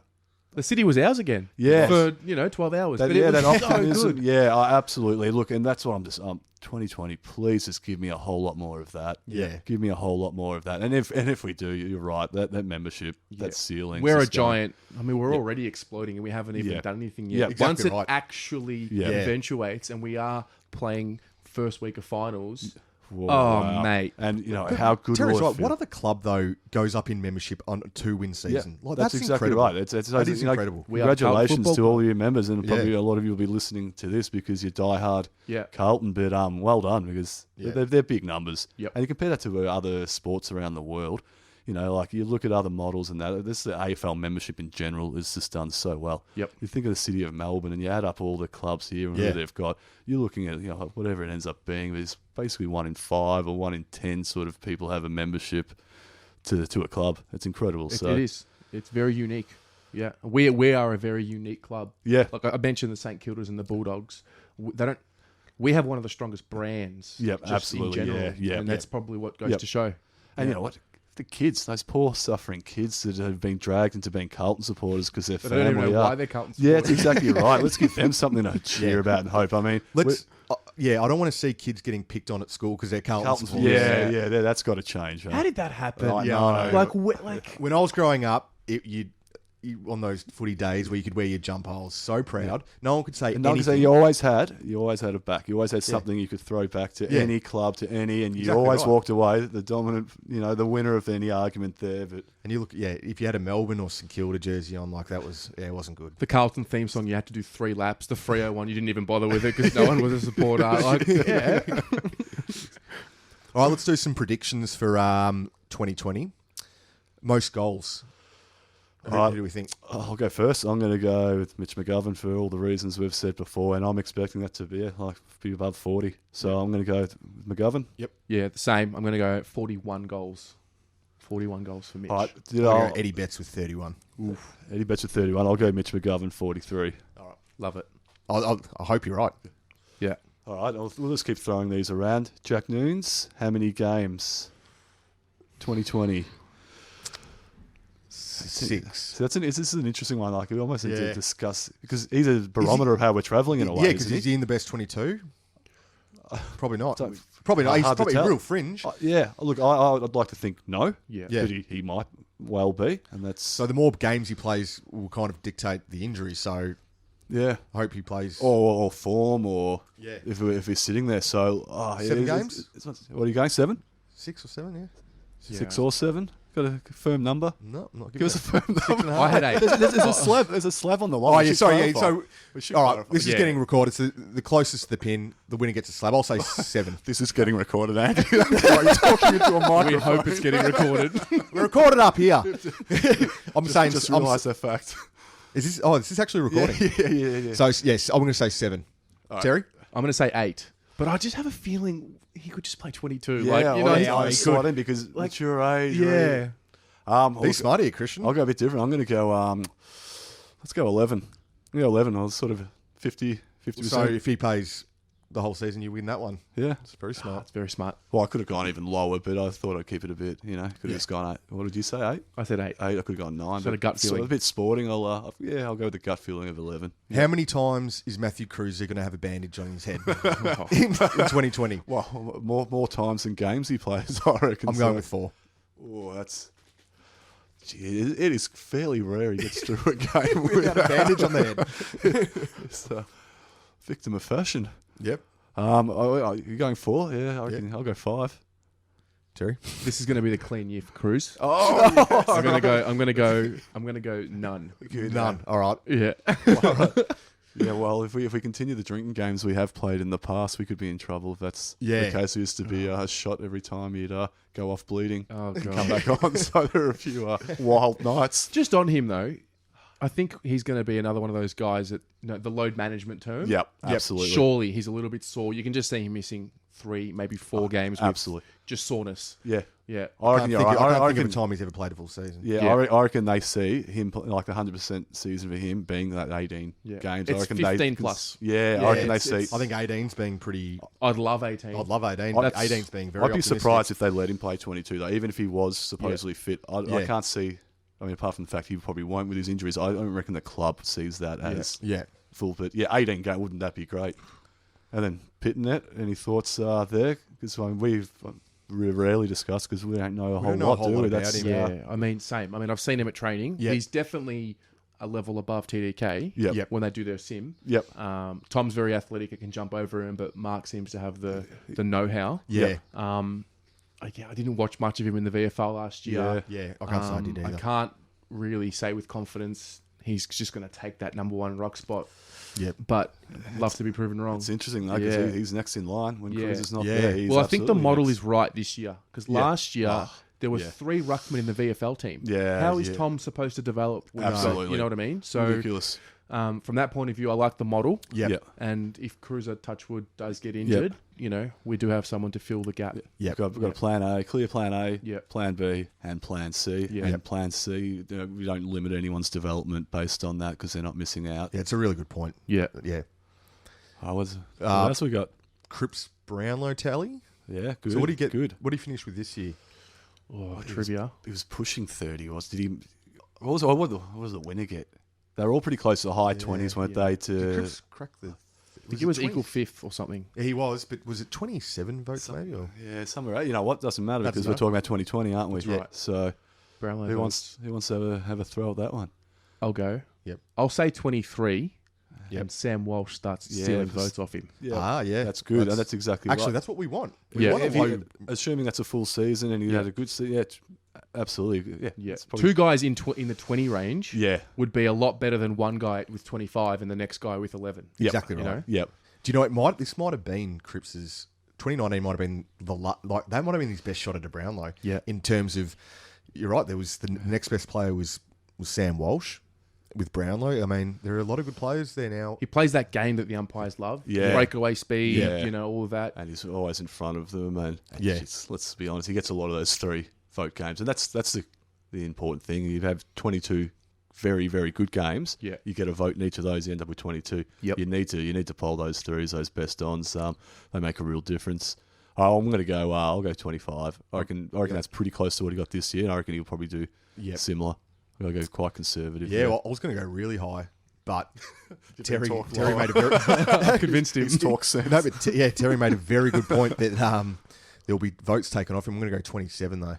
The city was ours again. Yeah. For, 12 hours. That, but yeah, it was that so optimism. good. Yeah, absolutely. Look, and that's what I'm just. 2020, please just give me a whole lot more of that. Yeah. Give me a whole lot more of that. And if we do, you're right. That membership, that ceiling. We're a giant. I mean, we're already exploding, and we haven't even Yeah. done anything Yeah, yet. exactly Once it right. actually Yeah. eventuates, and we are playing first week of finals. Whoa, Oh, wow. mate. And how good. Terry's will it right. feel? What other club though goes up in membership on a 2-win season? Like, that's exactly incredible. right. It's That is you know, incredible. We are Carlton Congratulations Football to all of your members, and probably Yeah. a lot of you will be listening to this because you're diehard Yeah. Carlton. But well done, because Yeah. they're big numbers. Yep. And you compare that to other sports around the world. You know, like you look at other models and that. This the AFL membership in general is just done so well. Yep. You think of the city of Melbourne and you add up all the clubs here and Yeah. who they've got. You're looking at whatever it ends up being. There's basically 1 in 5 or 1 in 10 sort of people have a membership to a club. It's incredible. It is. It's very unique. Yeah, we are a very unique club. Yeah. Like I mentioned, the St Kildas and the Bulldogs. They don't. We have one of the strongest brands. Yep, just absolutely, In general, yeah, and that's probably what goes Yep. to show. And you know what? The kids, those poor suffering kids that have been dragged into being Carlton supporters because their But I don't family even know are. why they're Carlton Yeah, supporters. that's exactly right. Let's give them something to cheer about and hope. I mean, Let's. I don't want to see kids getting picked on at school because they're Carlton Carlton's, supporters. yeah, that's got to change. How did that happen? I Yeah, know. I know. Like When I was growing up, you on those footy days where you could wear your jumper, I was so proud. No one could say And no, because anything. you always had a back. You always had something you could throw back to Yeah. any club, to any, and you Exactly always right. walked away the dominant, the winner of any argument there. But And you look, if you had a Melbourne or St Kilda jersey on, like that was, it wasn't good. the Carlton theme song, you had to do 3 laps. The Freo one, you didn't even bother with it because no one was a supporter. Like, yeah. All right, let's do some predictions for 2020. Most goals. Who do we think? I'll go first. I'm going to go with Mitch McGovern for all the reasons we've said before, and I'm expecting that to be be above 40. So I'm going to go with McGovern. Yeah, the same. I'm going to go 41 goals. 41 goals for Mitch. All right, I'll go Eddie Betts with 31. Eddie Betts with 31. I'll go Mitch McGovern 43. Love it. I hope you're right. Yeah. All right, we'll just keep throwing these around. Jack Noons, how many games? 2020. 6. So this is an interesting one. Like we almost need to Yeah. discuss because he's a barometer of how we're travelling in a way. Yeah, because isn't is he? he in the best 22? Probably not. Don't- Probably not. He's hard to probably tell. real fringe. Yeah, look, I'd like to think no. Yeah. Yeah. But he might well be, and that's So the more games he plays will kind of dictate the injury. So yeah. I hope he plays. Or form, or Yeah. if he's sitting there. So 7 games? What are you going? 7, 6 or 7, yeah. 6 or 7? Got a firm number? No, I'm not Give giving us a firm number. I had 8. There's a slab. There's a slab on the line. Oh, We yeah, should sorry, yeah. clarify. So, We should all right, clarify. this is Yeah. getting recorded. So the closest to the pin, the winner gets a slab. I'll say 7. This is getting recorded, Andy. That's why you're talking into a microphone. We hope it's getting recorded. We're recorded up here. I'm saying, Just I'm, realise that fact. is this? Oh, this is actually recording. Yeah. So yes, I'm going to say 7. Terry, I'm going to say 8. But I just have a feeling he could just play 22. Yeah, like, you know, I he slide could. in because mature age. yeah. Really. be smart here, Christian. I'll go a bit different. I'm going to go. Let's go 11. I'm going to go 11. I was sort of 50%. So if he plays the whole season, you win that one. Yeah. It's very smart. That's very smart. Well, I could have gone even lower, but I thought I'd keep it a bit, Could have just gone 8. What did you say, 8? I said 8. 8, I could have gone 9. So the gut feeling. A bit sporting. I'll go with the gut feeling of 11. How many times is Matthew Cruiser going to have a bandage on his head in 2020? Well, more times than games he plays, I reckon. I'm going with 4. Oh, that's... Gee, it is fairly rare he gets through a game Without a bandage on the head. It's a victim of fashion. Yep. You're going 4? Yeah, I reckon I'll go 5. Terry? This is going to be the clean year for Cruz. Oh, I'm going to go none. None. All right. Yeah. yeah. Well, if we continue the drinking games we have played in the past, we could be in trouble. If that's the case. It used to be a shot every time you'd go off bleeding, Oh, and God. come back on. So there are a few wild nights. Just on him, though, I think he's going to be another one of those guys that, the load management term. Yep, absolutely. Surely he's a little bit sore. You can just see him missing 3, maybe 4 games. With absolutely. Just soreness. Yeah. Yeah. I can't think of a time he's ever played a full season. Yeah, Yeah. I reckon they see him like the 100% season for him being that 18 games. It's I reckon 15 plus. Yeah, I reckon they see. I think 18's being pretty... I'd love 18. I'd love 18. But 18's being very I'd be optimistic. surprised if they let him play 22 though, even if he was supposedly fit. I can't see. I mean, apart from the fact he probably won't with his injuries, I don't reckon the club sees that as full. But 18 game, wouldn't that be great? And then Pitnet, any thoughts there? Because we've rarely discussed because we don't know a whole lot, do we? about him. Yeah, I mean, same. I mean, I've seen him at training. Yeah. He's definitely a level above TDK Yep. when they do their sim. Yep. Tom's very athletic, it can jump over him, but Mark seems to have the know-how. Yeah. I didn't watch much of him in the VFL last year. Yeah, I can't say I did I either. can't really say with confidence he's just going to take that number 1 rock spot. Yep. But love to be proven wrong. It's interesting though because Yeah. he's next in line when Yeah. Cruz is not Yeah. there. He's Well, I think the absolutely model next. is right this year because last year there were yeah. 3 ruckmen in the VFL team. Yeah, How is yeah. Tom supposed to develop? With Absolutely. You know what I mean? So ridiculous. from that point of view, I like the model. Yep. Yep. And if Cruiser Touchwood does get injured, we do have someone to fill the gap. Yep. We've got a plan A, clear plan A, Yep. plan B, and plan C. Yeah. And Yep. plan C, we don't limit anyone's development based on that because they're not missing out. Yeah, it's a really good point. Yeah. Yeah. What else we got? Cripps Brownlow tally. Yeah, good. So what do you get? Good. What do you finish with this year? Oh, trivia. He was pushing 30. Did he? What was the winner get? They were all pretty close to the high 20s, weren't they? Did Cripps crack the... I think it was equal 5th or something. Yeah, he was, but was it 27 votes maybe? Or? Yeah, somewhere. You know what? Doesn't matter because Doesn't we're talking about 2020, aren't we? That's right. So Brownlow who votes. wants to have a throw at that one? I'll go. Yep. I'll say 23. Yep. And Sam Walsh starts Yeah, stealing because- votes off him. Ah, yeah. That's good. And that's exactly Actually, right. that's what we want. Yeah. Want a If he- low- assuming that's a full season and he had a good season, absolutely. Yeah, Yeah. it's probably- 2 guys in the 20 range Yeah. would be a lot better than 1 guy with 25 and the next guy with 11. Yep. Exactly right. You know? Yep. Do you know this might have been Cripps's 2019 might have been that might have been his best shot at a Brownlow. Yeah. In terms of, you're right. There was the next best player was Sam Walsh with Brownlow. I mean, there are a lot of good players there now. He plays that game that the umpires love. Yeah. Breakaway speed, Yeah. all of that. And he's always in front of them. And Yeah. let's be honest, he gets a lot of those 3 vote games, and that's the important thing. You have 22 very, very good games. Yeah. You get a vote in each of those, you end up with 22. Yep. You need to poll those 3s, those best ons. They make a real difference. I'm going to go. I'll go 25. I reckon that's pretty close to what he got this year. And I reckon he'll probably do similar. I'll go quite conservative. Yeah, well, I was going to go really high, but Terry talk made a very Convinced him. talk sense. no, but Terry made a very good point that there'll be votes taken off him. I'm going to go 27 though.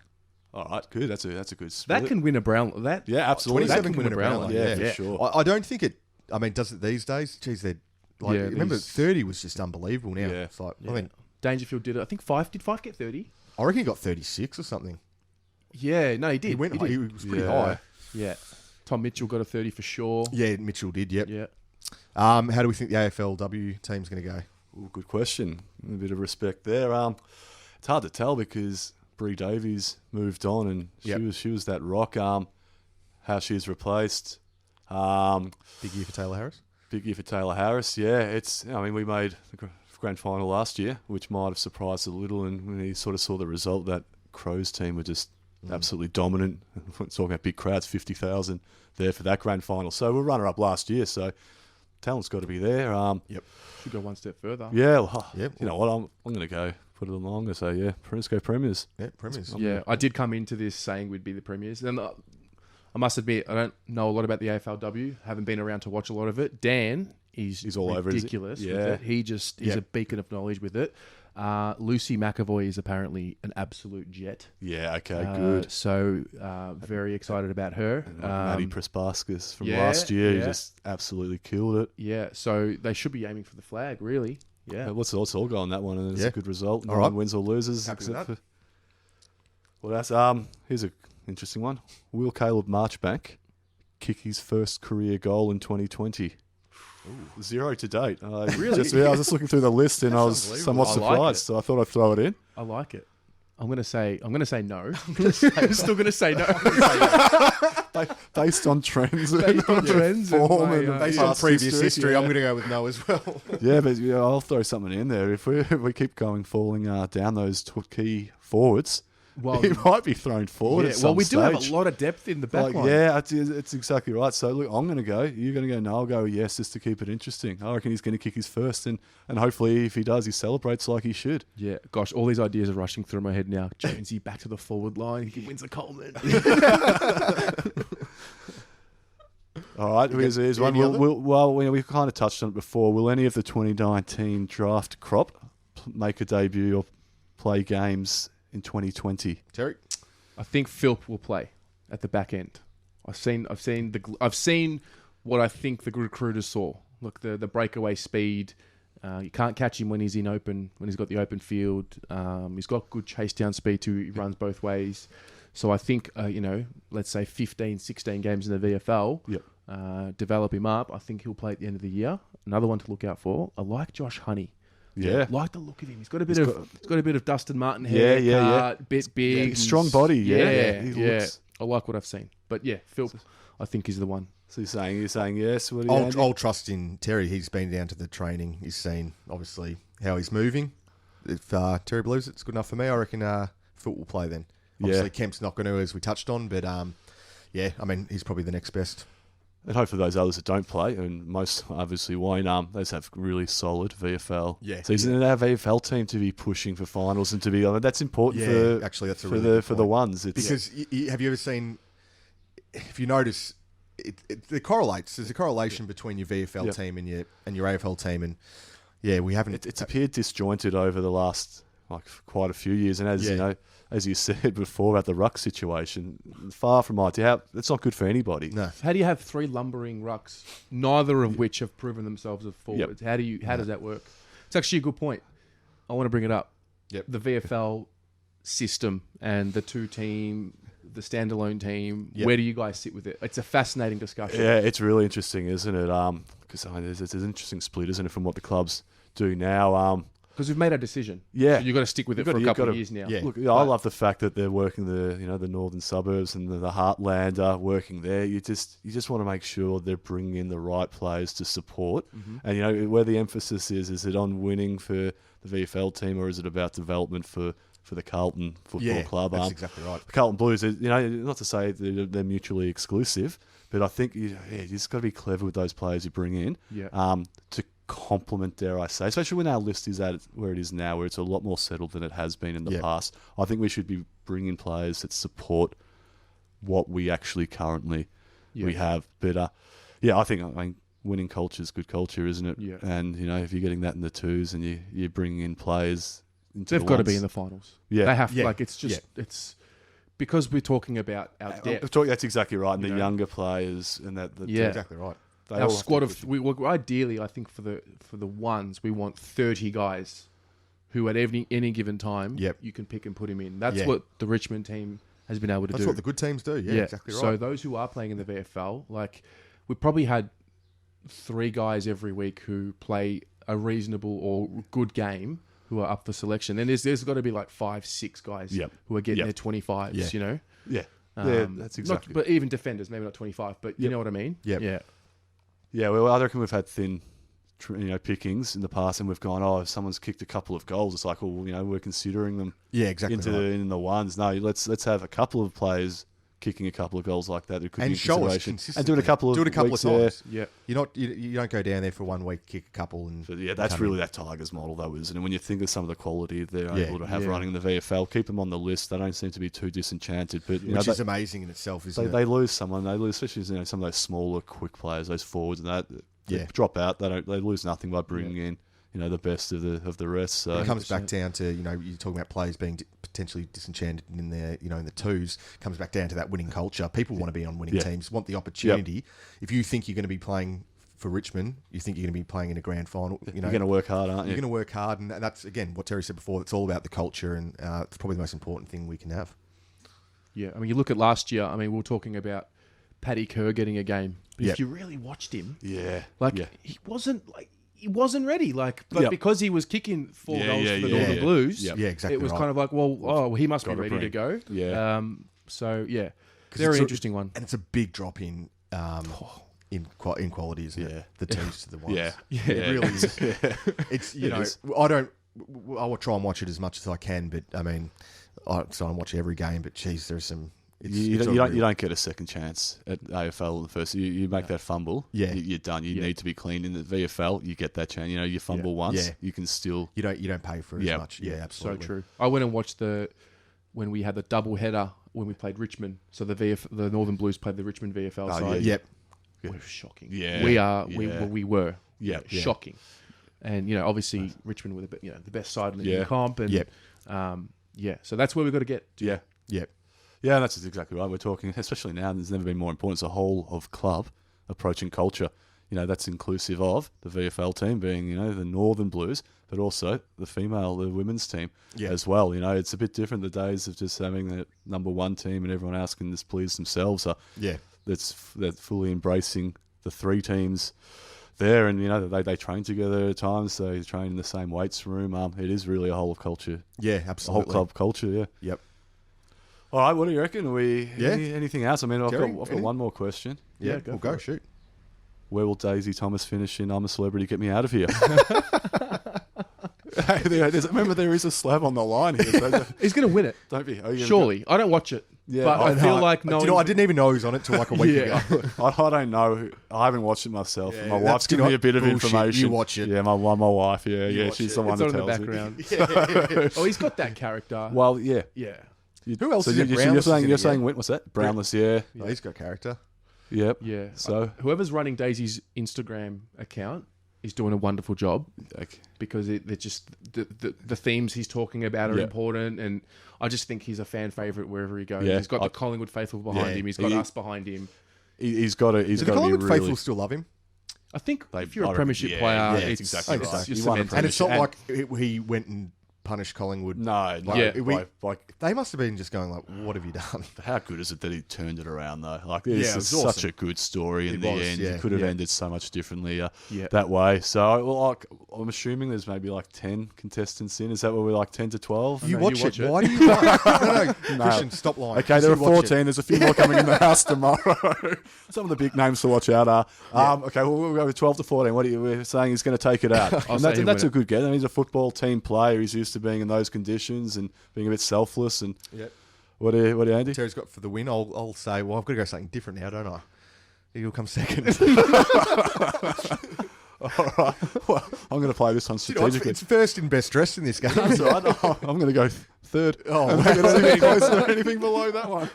All right, good. That's a good split. That can win a Brownlow. That Yeah, absolutely. 27 can win a Brownlow. Yeah, Yeah. for sure. I don't think it. I mean, does it these days? Geez, they're like. Yeah, remember, these- 30 was just unbelievable. Now, Yeah. it's like, Yeah. I mean, Dangerfield did it. I think 5. Did 5 get 30? I reckon he got 36 or something. Yeah, no, he did. He went. did. He was pretty Yeah. high. Yeah. Tom Mitchell got a 30 for sure. Yeah, Mitchell did. Yep. Yeah. How do we think the AFLW team's going to go? Ooh, good question. A bit of respect there. It's hard to tell because Bree Davies moved on, and she was that rock. How she's replaced. Big year for Taylor Harris. Big year for Taylor Harris. Yeah, we made the grand final last year, which might have surprised a little. And when he sort of saw the result, that Crows team were just absolutely dominant. We're talking about big crowds, 50,000 there for that grand final. So we're runner up last year. So talent's got to be there. Should go one step further. Yeah, well, Yep. you know what? I'm going to go put it along. I'm going to say, yeah, let's go Premiers. Yeah, Premiers. Yeah, I did come into this saying we'd be the Premiers. And I must admit, I don't know a lot about the AFLW. Haven't been around to watch a lot of it. Dan is all over it, is he? ridiculous with Yeah. it. He just is a beacon of knowledge with it. Lucy McAvoy is apparently an absolute jet. Yeah, okay, good. So very excited about her. Maddie Prespaskas from last year, he just absolutely killed it. Yeah, so they should be aiming for the flag, really. Yeah. Let's all go on that one, and it's Yeah. a good result. No All right. one wins or loses. Happy with that. Well, that's here's an interesting one. Will Caleb Marchbank kick his first career goal in 2020? 0 to date. Really? I was just looking through the list and I was somewhat I like surprised, it. so I thought I'd throw it in. I like it. I'm gonna say no. I'm still gonna say no. Based on trends, Based on trends and form my, and Based on past previous history, I'm going to go with no as well. Yeah, but I'll throw something in there. If we keep falling down those key forwards, Well, he might be thrown forward. yeah, At some well, we do have stage. a lot of depth in the back line. Yeah, it's exactly right. So look, I'm going to go. You're going to go. No, I'll go yes, just to keep it interesting. I reckon he's going to kick his first, and hopefully, if he does, he celebrates like he should. Yeah, gosh, all these ideas are rushing through my head now. Jonesy back to the forward line. He wins a Coleman. All right, here's one. any other? We've kind of touched on it before. Will any of the 2019 draft crop make a debut or play games in 2020? Terry? I think Philp will play at the back end. I've seen what I think the recruiters saw. Look, the breakaway speed. You can't catch him when he's when he's got the open field. He's got good chase down speed too. He runs both ways. So I think, let's say 15, 16 games in the VFL, develop him up. I think he'll play at the end of the year. Another one to look out for. I like Josh Honey. Yeah. Like the look of him. He's got a bit of Dustin Martin hair. Bit big. Yeah, strong body. Yeah. He Yeah. looks- I like what I've seen. But yeah, Phil, I think is the one. So you're saying yes? What do you Andy? I'll trust in Terry. He's been down to the training. He's seen, obviously, how he's moving. If Terry believes it's good enough for me, I reckon Phil will play then. Obviously, Kemp's not going to, as we touched on, but he's probably the next best. And hopefully those others that don't play, and most obviously Wayne, those have really solid VFL. Yeah. So he's in our VFL team to be pushing for finals and to be. That's important for actually, that's a for really the good for the point. ones. It's, Because have you ever seen? If you notice, it correlates. There's a correlation between your VFL team and your AFL team, and we haven't. It's appeared disjointed over the last quite a few years, and as you said before about the ruck situation, far from ideal. It's not good for anybody. No. How do you have three lumbering rucks, neither of which have proven themselves as forwards? How does that work? It's actually a good point. I want to bring it up. Yep. The VFL system and the the standalone team. Yep. Where do you guys sit with it? It's a fascinating discussion. Yeah, it's really interesting, isn't it? Because there's an interesting split, isn't it, from what the clubs do now. Because we've made our decision. Yeah. So you've got to stick with it for a couple of years now. Yeah. Look, I love the fact that they're working the northern suburbs and the heartland are working there. You just want to make sure they're bringing in the right players to support. Mm-hmm. And where the emphasis is it on winning for the VFL team, or is it about development for the Carlton Football Club? That's exactly right. The Carlton Blues, not to say they're mutually exclusive, but I think you just got to be clever with those players you bring in. Yeah. To complement, dare I say, especially when our list is at where it is now, where it's a lot more settled than it has been in the past. I think we should be bringing players that support what we actually currently we have. But I think winning culture is good culture, isn't it? Yeah. And if you're getting that in the twos and you're bringing in players, they've got to be in the finals. Yeah, they have. Yeah. It's because we're talking about our depth. That's exactly right. And the younger players and that's exactly right. Our squad ideally, I think for the ones we want 30 guys who at any given time you can pick and put him in. That's what the Richmond team has been able to do. That's what the good teams do. Yeah, exactly right. So those who are playing in the VFL, we probably had 3 guys every week who play a reasonable or good game who are up for selection. And there's got to be 5, 6 guys who are getting their 25s. Yeah. That's exactly. But even defenders, maybe not 25, but you know what I mean. Yeah. Yeah, well, I reckon we've had thin, pickings in the past, and we've gone, if someone's kicked a couple of goals, it's like, we're considering them. Yeah, exactly. In the ones. No, let's have a couple of players kicking a couple of goals like that. It could And be a show us consideration. consistently. And do it a couple of weeks, times. Yeah. You don't go down there for 1 week, kick a couple, and But yeah, that's come really in. that Tigers model, though, isn't it? When you think of some of the quality they're Yeah, able to have yeah. running the VFL, keep them on the list. They don't seem to be too disenchanted. But you know, which is amazing in itself, isn't it? they lose someone. They lose, especially some of those smaller, quick players, those forwards, and that they Yeah. drop out. They lose nothing by bringing in the best of the rest. So It comes back down to, you're talking about players being potentially disenchanted in their, in the twos. Comes back down to that winning culture. People want to be on winning teams, want the opportunity. If you think you're going to be playing for Richmond, you think you're going to be playing in a grand final, you're going to work hard, aren't you? You're going to work hard, and that's, again, what Terry said before. It's all about the culture, and it's probably the most important thing we can have. Yeah, I mean, you look at last year. I mean, we were talking about Paddy Kerr getting a game. But Yep. if you really watched him, Yeah. he wasn't ready. But because he was kicking 4 goals for the Northern Blues, Yep. Yeah, exactly. it was right. kind of like, he must be Gotta ready to bring. go. Yeah. So yeah, 'Cause very it's interesting one. and it's a big drop in quality, isn't Yeah. it? The twos to the ones. Yeah. It really is. It's is. I will try and watch it as much as I can, but I mean, I try and watch every game. But geez, there's some. You don't get a second chance at AFL in the first. You make that fumble, you're done. You need to be clean. In the VFL, you get that chance. You fumble once, you can still. You don't pay for it as much. Yeah, absolutely. So true. I went and watched when we had the double header when we played Richmond. So the Northern Blues played the Richmond VFL side. Yep. We were shocking. Yeah. We were. Yeah. Shocking. And obviously Richmond were the best side in the comp. And so that's where we've got to get. Yeah. Yep. Yeah, that's exactly right. We're talking, especially now, there's never been more important. It's a whole of club approaching culture. That's inclusive of the VFL team being, the Northern Blues, but also the women's team as well. It's a bit different. The days of just having the number one team and everyone else can just please themselves. That's fully embracing the three teams there, and they train together at times. They train in the same weights room. It is really a whole of culture. Yeah, A absolutely. whole club culture. Yeah. Yep. All right, what do you reckon? Anything else? I mean, I've Terry, got anything? one more question. Yeah, go we'll for go. it. Shoot. Where will Daisy Thomas finish in I'm a Celebrity? Get me out of here. Remember, there is a slab on the line here. He's going to win it. Don't be. Surely. I don't watch it. Yeah, but I feel like Do you know, I didn't even know he was on it till like a week ago. I don't know. I haven't watched it myself. Yeah, my that's wife's given me a bit of bullshit. information. You watch it. Yeah, my wife. Yeah, watch she's it. the one It's that on in the tells me. background. Oh, he's got that character. Well, yeah. Yeah. Who else So is it? you're Brownless is in saying it, yeah? what's that? Brownless, yeah. Oh, he's got character. Yep. Yeah. So whoever's running Daisy's Instagram account is doing a wonderful job okay. because they're just the themes he's talking about are Yeah. important, and I just think he's a fan favorite wherever he goes. Yeah, He's got the Collingwood faithful behind Yeah. him. He's got us behind him. he's got to Do the be Collingwood really. faithful still love him? I think They- if you're I a reckon- premiership yeah, player, yeah, it's exactly it's right. just He won a cemented. And it's not And- like he went and punished Collingwood. No, Yeah. They must have been just going like, "What have you done?" How good is it that he turned it around though? Like Yeah, this it is was such awesome. a good story in It the was, end. yeah. It could have Yeah. ended so much differently Yeah. that way. So I'm assuming there's maybe like 10 contestants in. Is that what we're like 10 to 12? You know, watch you it. watch it. Why do you? No, Christian, stop lying. Okay, there are You watch it. 14. There's a few more coming in the house tomorrow. Some of the big names to watch out are. Okay, we'll go with 12 to 14. What are you we're saying? He's going to take it out. I'll And say that's he'll that's a win good get. I mean, he's a football team player. He's used to being in those conditions and being a bit selfless. And Yep. what do you, Andy? Terry's got for the win. I'll say, well, I've got to go something different now, don't I? He'll come second. All right. Well, I'm going to play this one You know, strategically. it's first in best dressed in this game. That's all right. I'm going to go third. Oh, I'm not going to anything closer or anything below that one.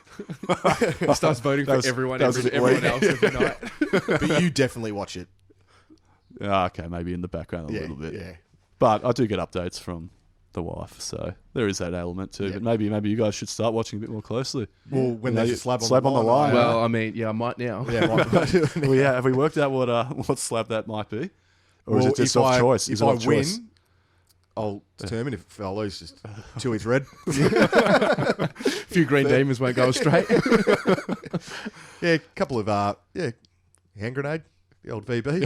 He starts voting for everyone that was a bit everyone weak. else every night. but you definitely watch it. Okay, maybe in the background a Yeah, little bit. yeah. But I do get updates from the wife, so there is that element too. Yeah. But maybe you guys should start watching a bit more closely. Well, when You know, there's a slab slab on the line. Well, I mean, yeah, I might now. yeah, Have we worked out what slab that might be, or is Well, it just if off I- choice? If Is it I off choice? win, I'll determine if I lose. Just till it's red. A few green demons won't go straight. Yeah, a couple of hand grenade, the old VB.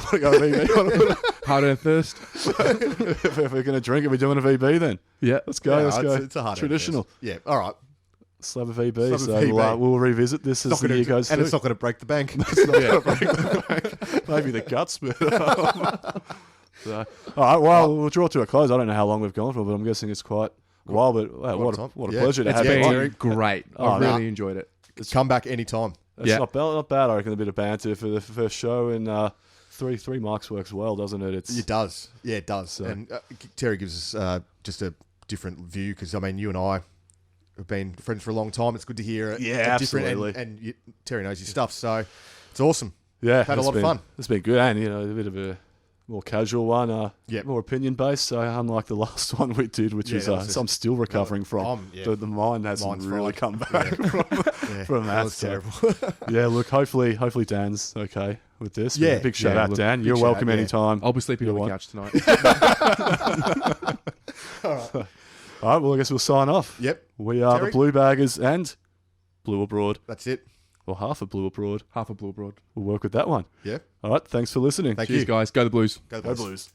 Hard-earned thirst. if we're going to drink, are we doing a VB then? Yeah. Let's go. Yeah, let's go. It's a hard Traditional Yeah, all right. slab of VB. Slab of So VB. we'll revisit this as Not the gonna- year goes and through. it's not going to break the bank. Maybe the guts, but so, all right. Well, we'll draw to a close. I don't know how long we've gone for, but I'm guessing it's quite a while. But wow, Quite a time. what a Yeah. pleasure to It's have you. been great. Oh, I no. really enjoyed it. Come back anytime. It's not bad. I reckon a bit of banter for the first show, and three mics works well, doesn't it? It does. Yeah, it does. So. And Terry gives us just a different view because, I mean, you and I have been friends for a long time. It's good to hear a different, absolutely. and Terry knows his stuff, so it's awesome. Yeah. Had a lot of fun. It's been good, and, a bit of a more casual one, more opinion-based, so unlike the last one we did, which is I'm still recovering from. The mind hasn't really come back from that. That was terrible. Yeah, look, hopefully Dan's okay with this. Yeah. Big shout out, look, Dan. You're welcome anytime. I'll be sleeping on the couch tonight. All right, well, I guess we'll sign off. Yep. We are Terry? the Blue Baggers and Blue Abroad. That's it. Or half a Blue Abroad. Half a Blue Abroad. We'll work with that one. Yeah. All right, thanks for listening. Thank Cheers, you. guys. Go the Blues. Go Go Blues.